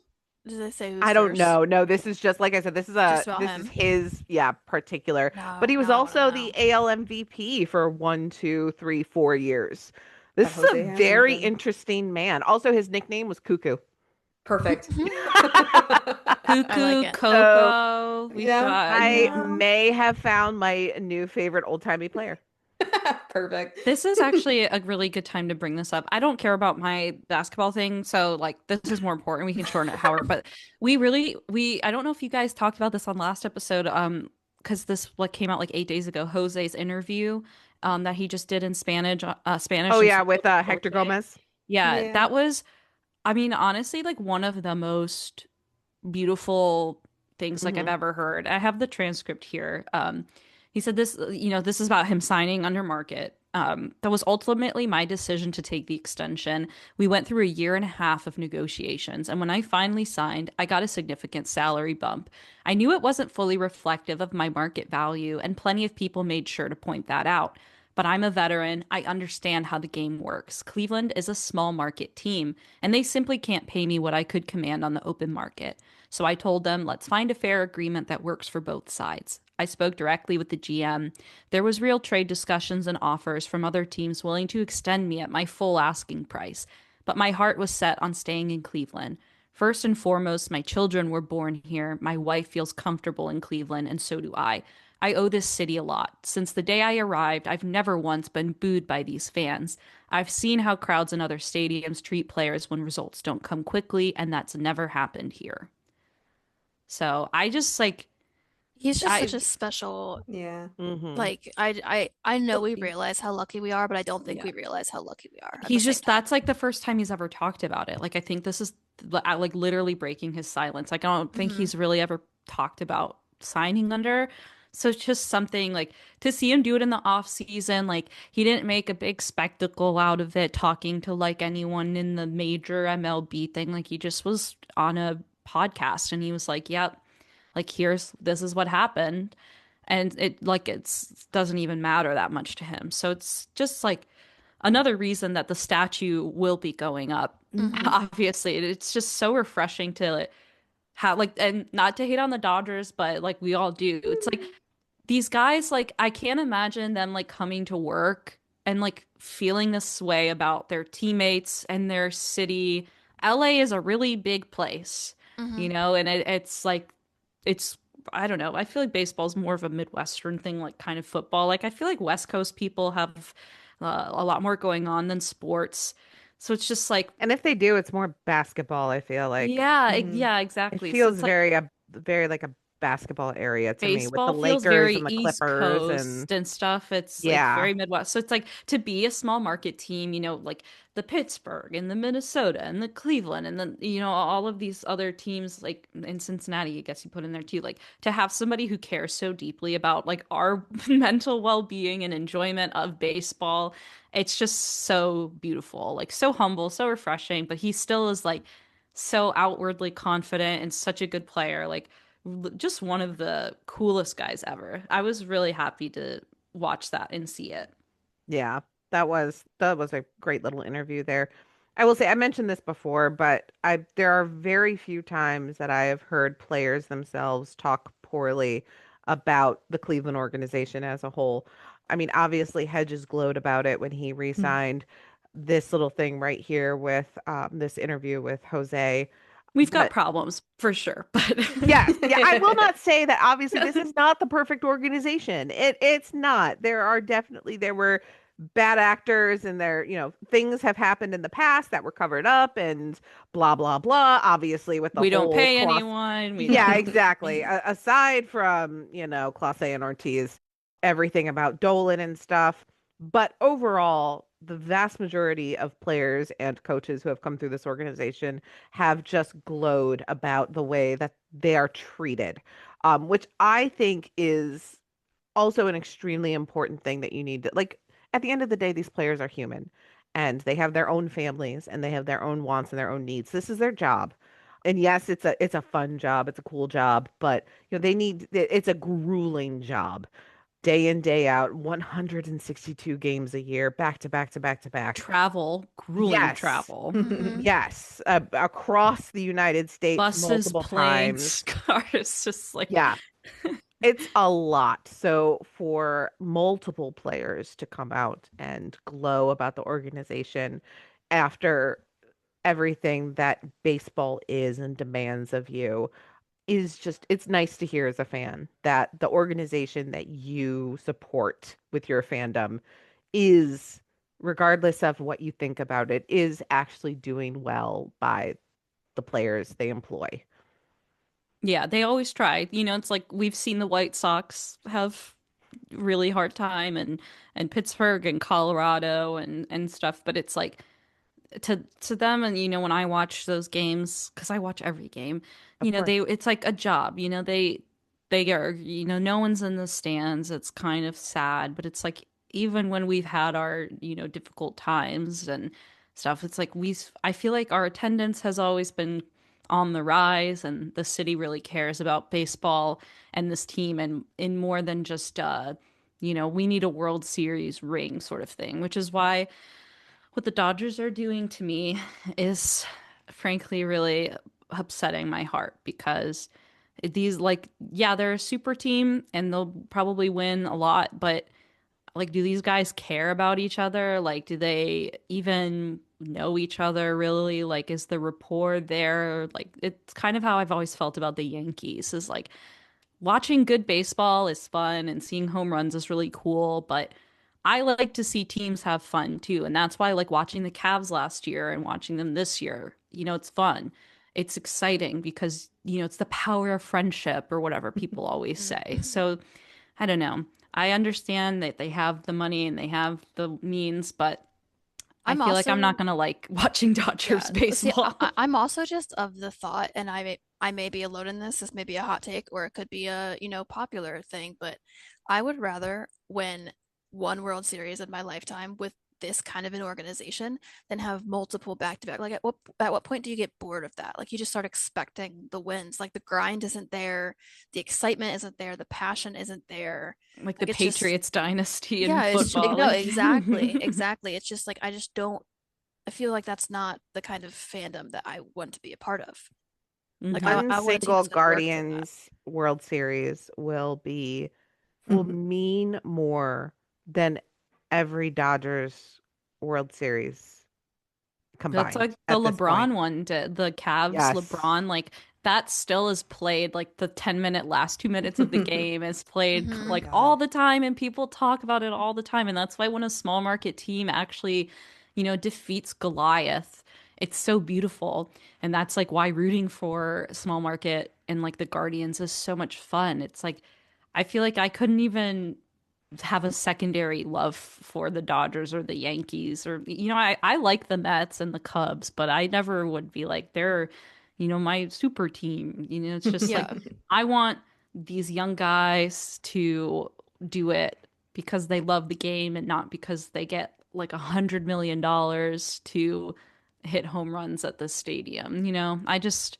Did they say who's I don't first? know. No, this is just like I said, Just about this is him. his, yeah, particular. But No, he was no, no, also no. the AL MVP for 1, 2, 3, 4 years. This That is a Jose hasn't very been interesting man. Also, his nickname was Cuckoo. perfect. I like Cuckoo, it. So Coco. We've Yeah, got, I may have found my new favorite old-timey player. perfect. This is actually a really good time to bring this up. I don't care about my basketball thing, so like this is more important. We can shorten it, however, but we I don't know if you guys talked about this on last episode, because this like came out like 8 days ago. Jose's interview, that he just did in Spanish Oh and yeah, with Hector Dolce. Gomez. Yeah, Yeah. that was, I mean, honestly, like one of the most beautiful things like I've Hmm. ever heard. I have the transcript here. He said this, this is about him signing under market. That was ultimately my decision to take the extension. We went through a year and a half of negotiations, and when I finally signed, I got a significant salary bump. I knew it wasn't fully reflective of my market value, and plenty of people made sure to point that out. But I'm a veteran. I understand how the game works. Cleveland is a small market team, and they simply can't pay me what I could command on the open market. So I told them, let's find a fair agreement that works for both sides. I spoke directly with the GM. There was real trade discussions and offers from other teams willing to extend me at my full asking price, but my heart was set on staying in Cleveland. First and foremost, my children were born here. My wife feels comfortable in Cleveland, and so do I. I owe this city a lot. Since the day I arrived, I've never once been booed by these fans. I've seen how crowds in other stadiums treat players when results don't come quickly, and that's never happened here. So I just like, He's just such I a special, Yeah. Hmm. like I know we Lucky. realize how lucky we are, but I don't think Yeah. we realize how lucky we are at the he's same just, time. that's like the first time he's ever talked about it. Like I think this is like literally breaking his silence. Like I don't think Mhm. he's really ever talked about signing under. So it's just something like to see him do it in the off season. Like he didn't make a big spectacle out of it, talking to like anyone in the major MLB thing. Like he just was on a podcast and he was like, "Yep, like this is what happened," and it's doesn't even matter that much to him. So it's just like another reason that the statue will be going up. Mhm. Obviously, it's just so refreshing to have like, and not to hate on the Dodgers, but like we all do. It's like these guys, like I can't imagine them like coming to work and like feeling this way about their teammates and their city. LA is a really big place, you Mhm. know, and it's like it's I don't know. I feel like baseball's more of a Midwestern thing, like kind of football. Like I feel like West Coast people have a lot more going on than sports. So it's just like, And if they do, it's more basketball, I feel like. yeah, Mhm. yeah, It exactly. So feels it's like very like a basketball area to me with the baseball feels Lakers very and the East Clippers and Coast and stuff. It's like yeah, very Midwest. So it's like to be a small market team, you know, like the Pittsburgh and the Minnesota and the Cleveland and then, you know, all of these other teams like in Cincinnati, I guess you put in there too, like to have somebody who cares so deeply about like our mental well-being and enjoyment of baseball. It's just so beautiful, like so humble, so refreshing, but he still is like so outwardly confident and such a good player. Like just one of the coolest guys ever. I was really happy to watch that and see it. yeah. That was a great little interview there. I will say I mentioned this before, but I there are very few times that I have heard players themselves talk poorly about the Cleveland organization as a whole. I mean, obviously Hedges glowed about it when he re-signed. This little thing right here with this interview with Jose. We've got But problems for sure, but yes, yeah, I will not say that obviously this is not the perfect organization. It's not. There were bad actors and things have happened in the past that were covered up and blah blah blah, obviously with the we don't whole pay class. anyone. We Yeah, don't. exactly. Aside from, Clase and Ortiz, everything about Dolan and stuff. But overall, the vast majority of players and coaches who have come through this organization have just glowed about the way that they are treated, which I think is also an extremely important thing that you need to like. At the end of the day, these players are human and they have their own families and they have their own wants and their own needs. This is their job. And yes, it's a fun job, it's a cool job, but it's a grueling job day in, day out, 162 games a year, back to back to back to back. Travel, grueling Yes. travel. Mhm. Yes. Across the United States Buses, multiple planes, times. cars, just like Yeah. It's a lot. So for multiple players to come out and glow about the organization after everything that baseball is and demands of you is just it's nice to hear as a fan that the organization that you support with your fandom is, regardless of what you think about it, is actually doing well by the players they employ. yeah, they always try. You know, it's like we've seen the White Sox have really hard time and Pittsburgh and Colorado and stuff, but it's like to them, and you know, when I watch those games, because I watch every game, you Of know, course. it's like a job. You know, they are, you know, no one's in the stands. It's kind of sad, but it's like even when we've had our, you know, difficult times and stuff, it's like I feel like our attendance has always been on the rise, and the city really cares about baseball and this team, and in more than just you know, we need a World Series ring sort of thing, which is why what the Dodgers are doing to me is frankly really upsetting my heart, because these, like, yeah, they're a super team and they'll probably win a lot, but like, do these guys care about each other? Like, do they even know each other really? Like, is the rapport there? Like, it's kind of how I've always felt about the Yankees, is like watching good baseball is fun and seeing home runs is really cool, but I like to see teams have fun too. And that's why I like watching the Cavs last year and watching them this year. You know, it's fun. It's exciting because, you know, it's the power of friendship or whatever people always say. Mhm. So I don't know. I understand that they have the money and they have the means, but I I'm feel like I'm not also gonna like watching Dodgers Yeah. See, baseball. I'm also just of the thought, and I may be alone in this. This may be a hot take, or it could be a, popular thing, but I would rather win one World Series in my lifetime with this kind of an organization than have multiple back to back. Like at what point do you get bored of that? Like you just start expecting the wins. Like the grind isn't there, the excitement isn't there, the passion isn't there. Like the Like it's just Patriots dynasty in yeah, football. no, Like exactly, exactly. It's just like I just don't. I feel like that's not the kind of fandom that I want to be a part of. Like Mhm. I One want a team single that's going to work for that. Guardians World Series will mean more than every Dodgers World Series That's combined like the at this point. LeBron one did. The Cavs Yes. LeBron, like that still is played like the 10-minute last 2 minutes of the game is played Oh Hmm. my like all God. the time and people talk about it all the time. And that's why when a small market team actually, defeats Goliath, it's so beautiful. And that's like why rooting for small market and like the Guardians is so much fun. It's like I feel like I couldn't even have a secondary love for the Dodgers or the Yankees or I like the Mets and the Cubs, but I never would be like they're my super team. It's just like Yeah, I want these young guys to do it because they love the game and not because they get like $100 million to hit home runs at the stadium. I just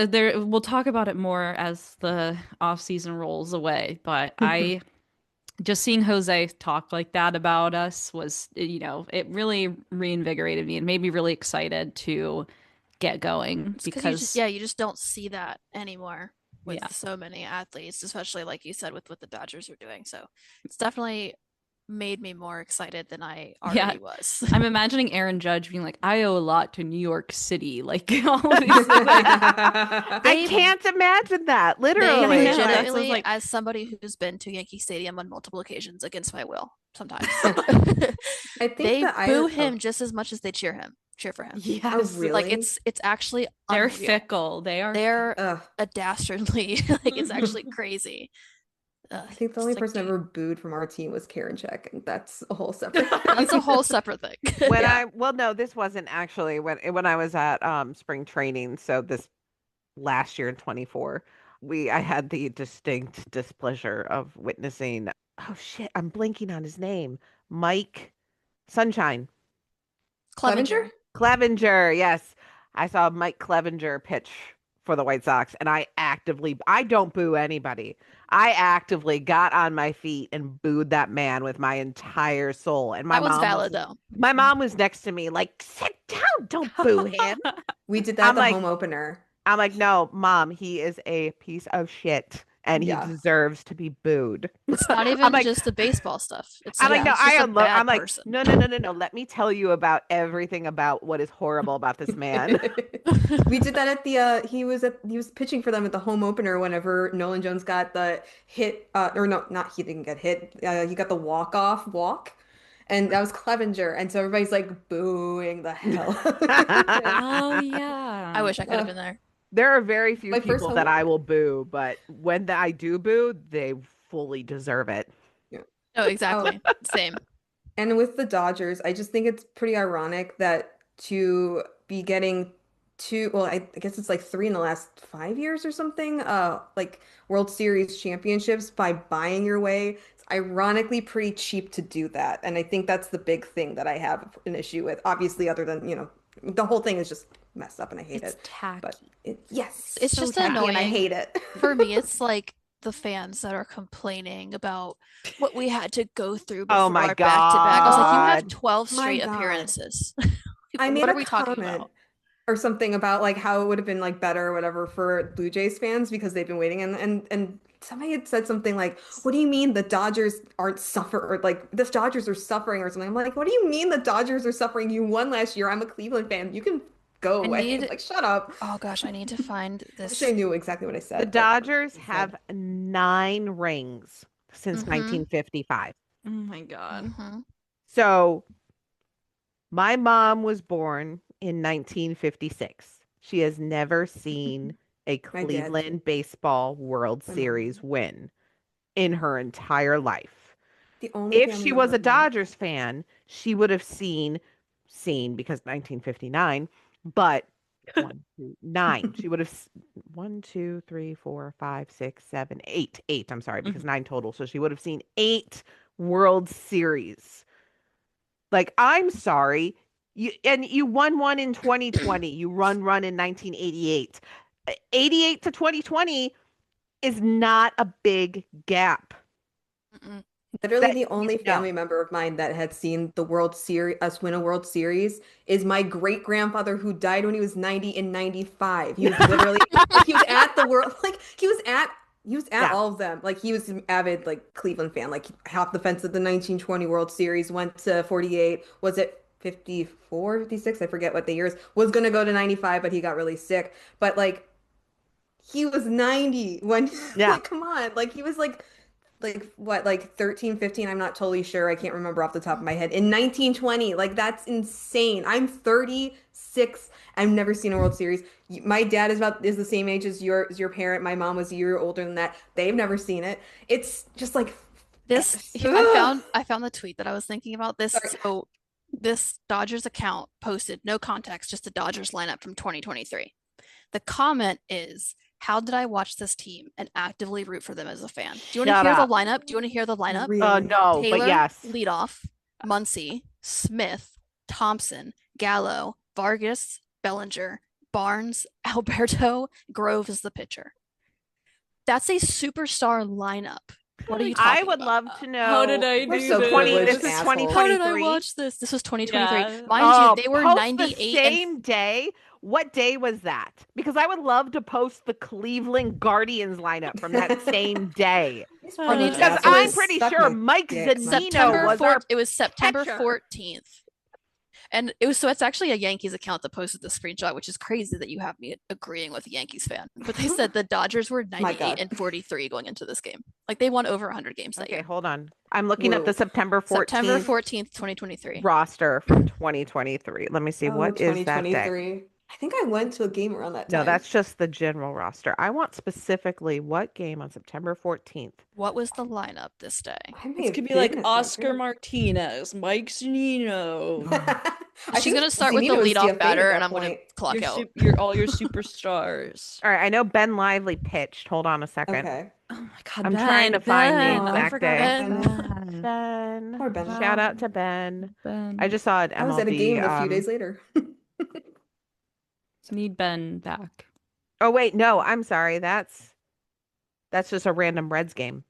there we'll talk about it more as the off season rolls away, but I just seeing Jose talk like that about us was, it really reinvigorated me and made me really excited to get going it's because because, you just don't see that anymore with yeah. so many athletes, especially like you said with what the Dodgers are doing. So it's definitely made me more excited than I Yeah. already was. I'm imagining Aaron Judge being like, I owe a lot to New York City. Like, all of these, like, I They can't imagine that, they yeah, I know. literally. That's I was legitimately, like, as somebody who's been to Yankee Stadium on multiple occasions against my will, sometimes I think they that boo I him just as much as they cheer for him. oh yes, Like really? it's actually they're unreal. fickle. They are They're Ugh. a dastardly, like it's actually crazy. I think the only It's like, person I dude, ever booed from our team was Karen Check, and that's a whole separate that's a thing. whole separate thing. When Yeah. I well no, this wasn't actually when I was at spring training, so this last year in 24, I had the distinct displeasure of witnessing, oh shit, I'm blanking on his name. Mike Sunshine. Clevenger? Clevenger. Clevenger, yes. I saw Mike Clevenger pitch for the White Sox, and I don't boo anybody. I actively got on my feet and booed that man with my entire soul. And That was valid though. my mom was next to me, like, sit down, don't boo him. We did that at I'm the like, home opener. I'm like, no, mom, he is a piece of shit, and he Yeah. deserves to be booed. It's not I'm even like, just the baseball stuff. It's I'm like like, no, Yeah. he's just a I'm bad like, person. no, no, no, no, no. Let me tell you about everything about what is horrible about this man. We did that at the he was pitching for them at the home opener whenever Nolan Jones got the hit or no, not he didn't get hit. He got the walk-off walk. And that was Clevenger. And so everybody's like booing the hell out of him. oh I yeah. wish I could have Uh, been there. There are very few my first people home that I opener. will boo, but when I do boo, they fully deserve it. Yeah. Oh, Oh, exactly. Same. and with the Dodgers, I just think it's pretty ironic that to be getting two, well, I guess it's like three in the last 5 years or something, like World Series championships by buying your way. It's ironically pretty cheap to do that. And I think that's the big thing that I have an issue with. Obviously, other than, the whole thing is just messed up and I hate It's it. But tacky. yes, It's So just tacky and I annoying. hate it. For me, it's like the fans that are complaining about what we had to go through Oh before my our back to back. I was like, you have God. 12 My straight God. appearances. I What made are a we talking comment about? or something about like how it would have been like better or whatever for Blue Jays fans because they've been waiting and somebody had said something like, "What do you mean the Dodgers aren't suffer or like the Dodgers are suffering or something?" I'm like, "What do you mean the Dodgers are suffering? You won last year. I'm a Cleveland fan. You can go I away." need, Like, shut up. oh gosh, I need to find I wish I this. knew exactly what I The said, but Dodgers have instead. 9 rings since Mm-hmm. 1955. Oh my God. Mm-hmm. So my mom was born in 1956. She has never seen a My dad too. Cleveland baseball World My mom. Series win in her entire life. The only If family she member was a of mine that Dodgers fan, she would have seen because 1959, but One, two, nine. She would have 1, 2, 3, 4, 5, 6, 7, 8. 8. I'm sorry, because nine total. So she would have seen 8 World Series. Like, I'm sorry. You won one in 2020. You run in 1988. 88 to 2020 is not a big gap. Mm-mm. Literally, That the only family member of mine that had seen the World Series, us win a World Series, is my great grandfather who died when he was 90 in 95. He was literally like he was at the world, like he was at Yeah. all of them. Like he was an avid like Cleveland fan. Like half the fence at the 1920 World Series, went to 48. Was it 54, 56? I forget what the years. Was gonna go to 95, but he got really sick. But like he was 90 when Yeah. like come on, like he was like what, like 13, 15? I'm not totally sure. I can't remember off the top of my head. In 1920, like that's insane. I'm 36. I've never seen a World Series. My dad is the same age as your parent. My mom was a year older than that. They've never seen it. It's just like This ugh. I found the tweet that I was thinking about this. Sorry. So this Dodgers account posted no context, just the Dodgers lineup from 2023. The comment is, how did I watch this team and actively root for them as a fan? Do you want to Shut hear the up. lineup? Do you want to hear the lineup? Really? No, but Taylor, yes. leadoff, Muncy, Smith, Thompson, Gallo, Vargas, Bellinger, Barnes, Alberto, Grove is the pitcher. That's a superstar lineup. What are you talking I would about? love to know. How did I We're do so this? 20, privileged this is assholes. How did I 2023. watch this? This was 2023. Yeah. Mind you, they were post 98 the and same day. What day was that? Because I would love to post the Cleveland Guardians lineup from that same day. These Funny privileged because Because I'm assholes pretty suck sure my Mike dick. Zunino was our it was September pitcher. 14th. And it was, so it's actually a Yankees account that posted the screenshot, which is crazy that you have me agreeing with a Yankees fan. But they said the Dodgers were My 98 God. and 43 going into this game. Like they won over 100 games that Okay, year. hold on. I'm looking up Woo. the September 14th September 14th, 2023. roster from 2023. Let me see. Oh, What is that day? 2023. I think I went to a game around that No, time. that's just the general roster. I want specifically what game on September 14th. What was the lineup this day? I may It's have gonna be been like at that Oscar game. Martinez, Mike Zunino, I She's think gonna start with the Zunino was leadoff DFA'd at batter, that and I'm gonna point. clock out. all your superstars. All right, I know Ben Lively pitched. Hold on a second. Okay. Oh my God, I'm trying to find the Ben. exact I forgot day. Ben. Ben. Poor Ben. Shout out to Ben. Ben. I just saw it I was at a game a few MLB. days later. Need Ben back. Oh wait, no, I'm sorry. That's just a random Reds game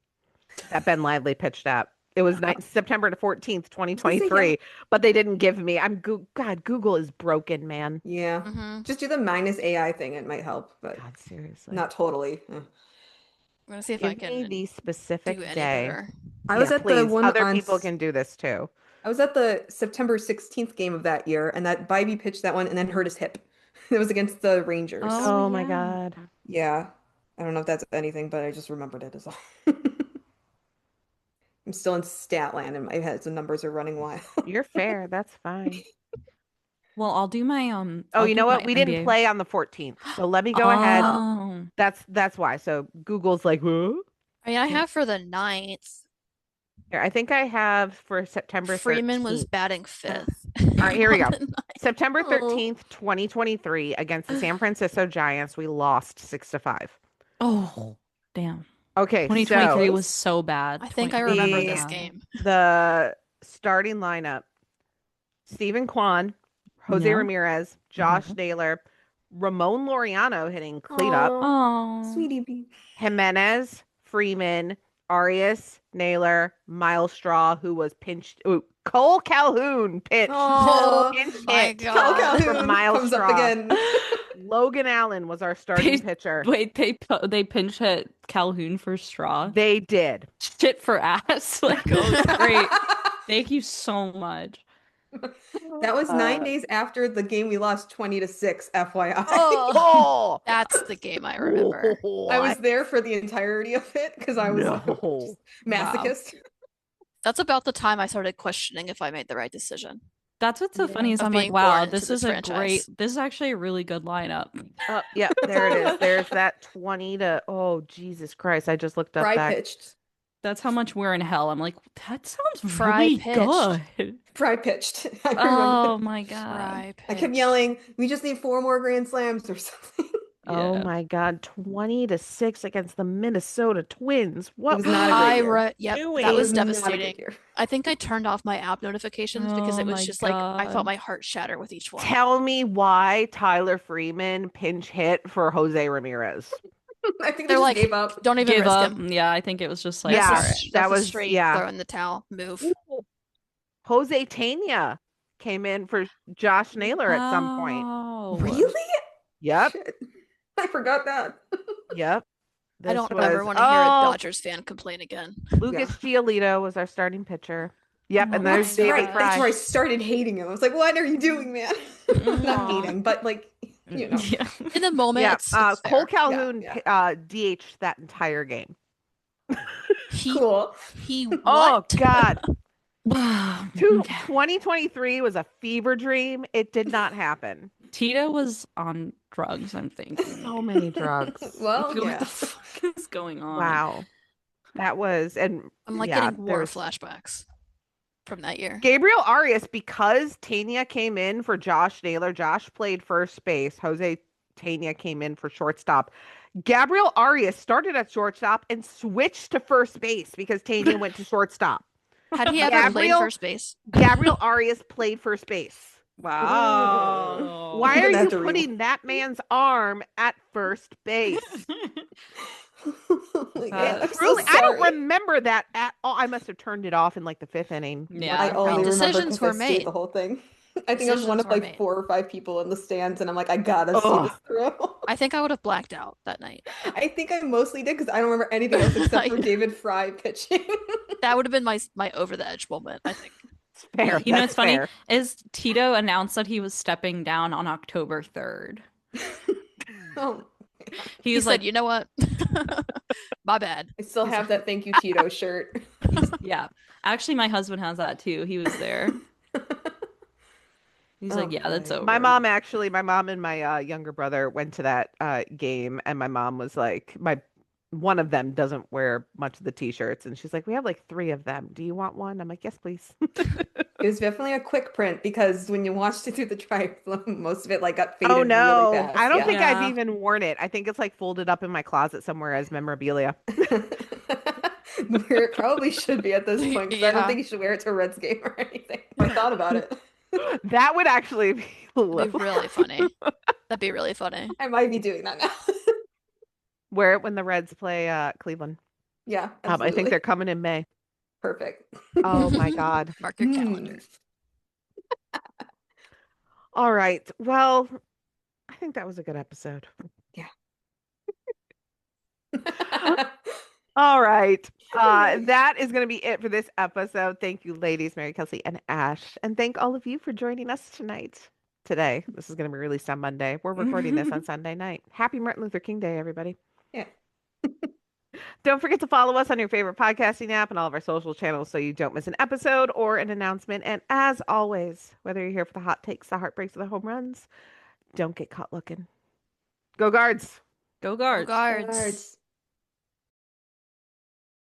that Ben Lively pitched at. It was September 14th, 2023, but they didn't give me. God, Google is broken, man. Yeah. Mm-hmm. Just do the minus AI thing. It might help, but God, seriously. not totally. I'm gonna see if Give I me can the do specific any day. better. I was Yeah, at the please. one Other on people can do this too. I was at the September 16th game of that year, and that Bybee pitched that one and then hurt his hip. It was against the Rangers. Oh, Oh my yeah. God. Yeah. I don't know if that's anything, but I just remembered it as all. I'm still in stat land in my head, so numbers are running wild. You're fair. That's fine. Well, I'll do my Oh, I'll you do know what? my We didn't NBA. play on the 14th. So let me go ahead. Oh. That's why. So Google's like, huh? I mean, I have for the 9th. Here, I think I have for September 13th. Freeman was batting 5th. All right, here we go. on the 9th. September Oh. 13th, 2023, against the San Francisco Giants, we lost 6-5. Oh, damn. Okay, 2023 so was so bad. I think I remember this 2023. game. the starting lineup: Stephen Kwan, Jose Yeah. Ramirez, Josh Mhm. Naylor, Ramon Laureano hitting cleanup, Oh. Sweetie bee. Jimenez, Freeman, Arias, Naylor, Miles Straw, who was pinched. Ooh, Cole Calhoun pitched. Oh, Pinch my hit God. Cal From Calhoun Miles comes Straw. up again. Logan Allen was our starting pitcher. Wait, they pinch hit Calhoun for Straw. They did. Shit for ass. Like, oh, great. Thank you so much. That was 9 days after the game we lost 20-6, FYI. Oh, That's the game I remember. I was there for the entirety of it because I was No. just masochist. That's about the time I started questioning if I made the right decision. That's what's so Yeah. funny is Of I'm being like, wow, born into this this is a franchise. this is actually a really good lineup. Yep, there it is. There's that 20 to, oh, Jesus Christ. I just looked up Fry that. pitched. That's how much we're in hell. I'm like, that sounds Fry really pitched. good. Fry pitched. I remember. Oh my God. Fry I kept pitch. yelling, "We just need 4 more Grand Slams or something." Oh Yeah. my God, 20-6 against the Minnesota Twins. It What was not a great year. Yep, doing? that It was was not a good devastating. year. I think I turned off my app notifications because Oh it was my just like I felt God. my heart shatter with each one. Tell me why Tyler Freeman pinch hit for Jose Ramirez. I think they They're just like, gave up. don't even Give risk up. him. Yeah, I think it was just like, Yeah, all right. that That's a was straight yeah. throw in the towel move. Ooh. Jose Tena came in for Josh Naylor at some point. Wow. Really? Yep, Shit. I forgot that. yep. I This don't ever was want to hear a Dodgers fan complain again. Lucas Giolito was our starting pitcher. Yep, and Oh there's my David God. Fry. That's where I started hating him. I was like, "What are you doing, man?" Not Aw. hating, but like, you know. Yeah. In the moment, Yeah, it's Cole fair. Calhoun Yeah. DH'd that entire game. Cool. He Oh what? God, Okay. 2023 was a fever dream. It did not happen. Tito was on drugs, I'm thinking. So many drugs. Well, What yeah. the fuck is going on? Wow, that was I'm like yeah, getting war there's flashbacks from that year. Gabriel Arias, because Tania came in for Josh Naylor. Josh played first base. Jose Tania came in for shortstop. Gabriel Arias started at shortstop and switched to first base because Tania went to shortstop. Had he ever played first base? Gabriel Arias played first base. Wow. Why I'm are gonna have you to rewind. putting that man's arm at first base? Oh my God, I'm so Truly, I don't sorry. remember that at all. I must have turned it off in like the 5th inning. Yeah. I only remember Decisions because I were stayed made. the whole thing. I think I was one Decisions of were like made. 4 or 5 people in the stands, and I'm like, I gotta see Ugh. this through. I think I would have blacked out that night. I think I mostly did because I don't remember anything else except for Yeah. David Fry pitching. That would have been my over the edge moment, I think. Fair. You know That's what's funny fair. is Tito announced that he was stepping down on October 3rd. Oh, He He was said, like, you know what? My bad. I still have that thank you Tito shirt. yeah. Actually, my husband has that too. He was there. He's like, yeah, that's Okay. over. My mom and my younger brother went to that game, and my mom was like, one of them doesn't wear much of the t-shirts, and she's like, we have like 3 of them. Do you want one? I'm like, yes, please. It was definitely a quick print because when you watched it through the drive, most of it like got faded Oh really no, fast. I don't Yeah. think I've Yeah. even worn it. I think it's like folded up in my closet somewhere as memorabilia. Where it probably should be at this point because I don't Yeah. think you should wear it to a Reds game or anything. I thought about it. That would actually be a That'd little. be really funny. That'd be really funny. I might be doing that now. Wear it when the Reds play Cleveland. Yeah, I think absolutely. they're coming in May. Perfect. Oh my God. Mark your calendar. All right. Well, I think that was a good episode. All right. That is going to be it for this episode. Thank you, ladies, Mary, Kelsey, and Ash. And thank all of you for joining us today. This is going to be released on Monday. We're recording this on Sunday night. Happy Martin Luther King Day, everybody. Yeah. Don't forget to follow us on your favorite podcasting app and all of our social channels so you don't miss an episode or an announcement. And as always, whether you're here for the hot takes, the heartbreaks, or the home runs, don't get caught looking. Go Guards. Go Go Guards. Guards.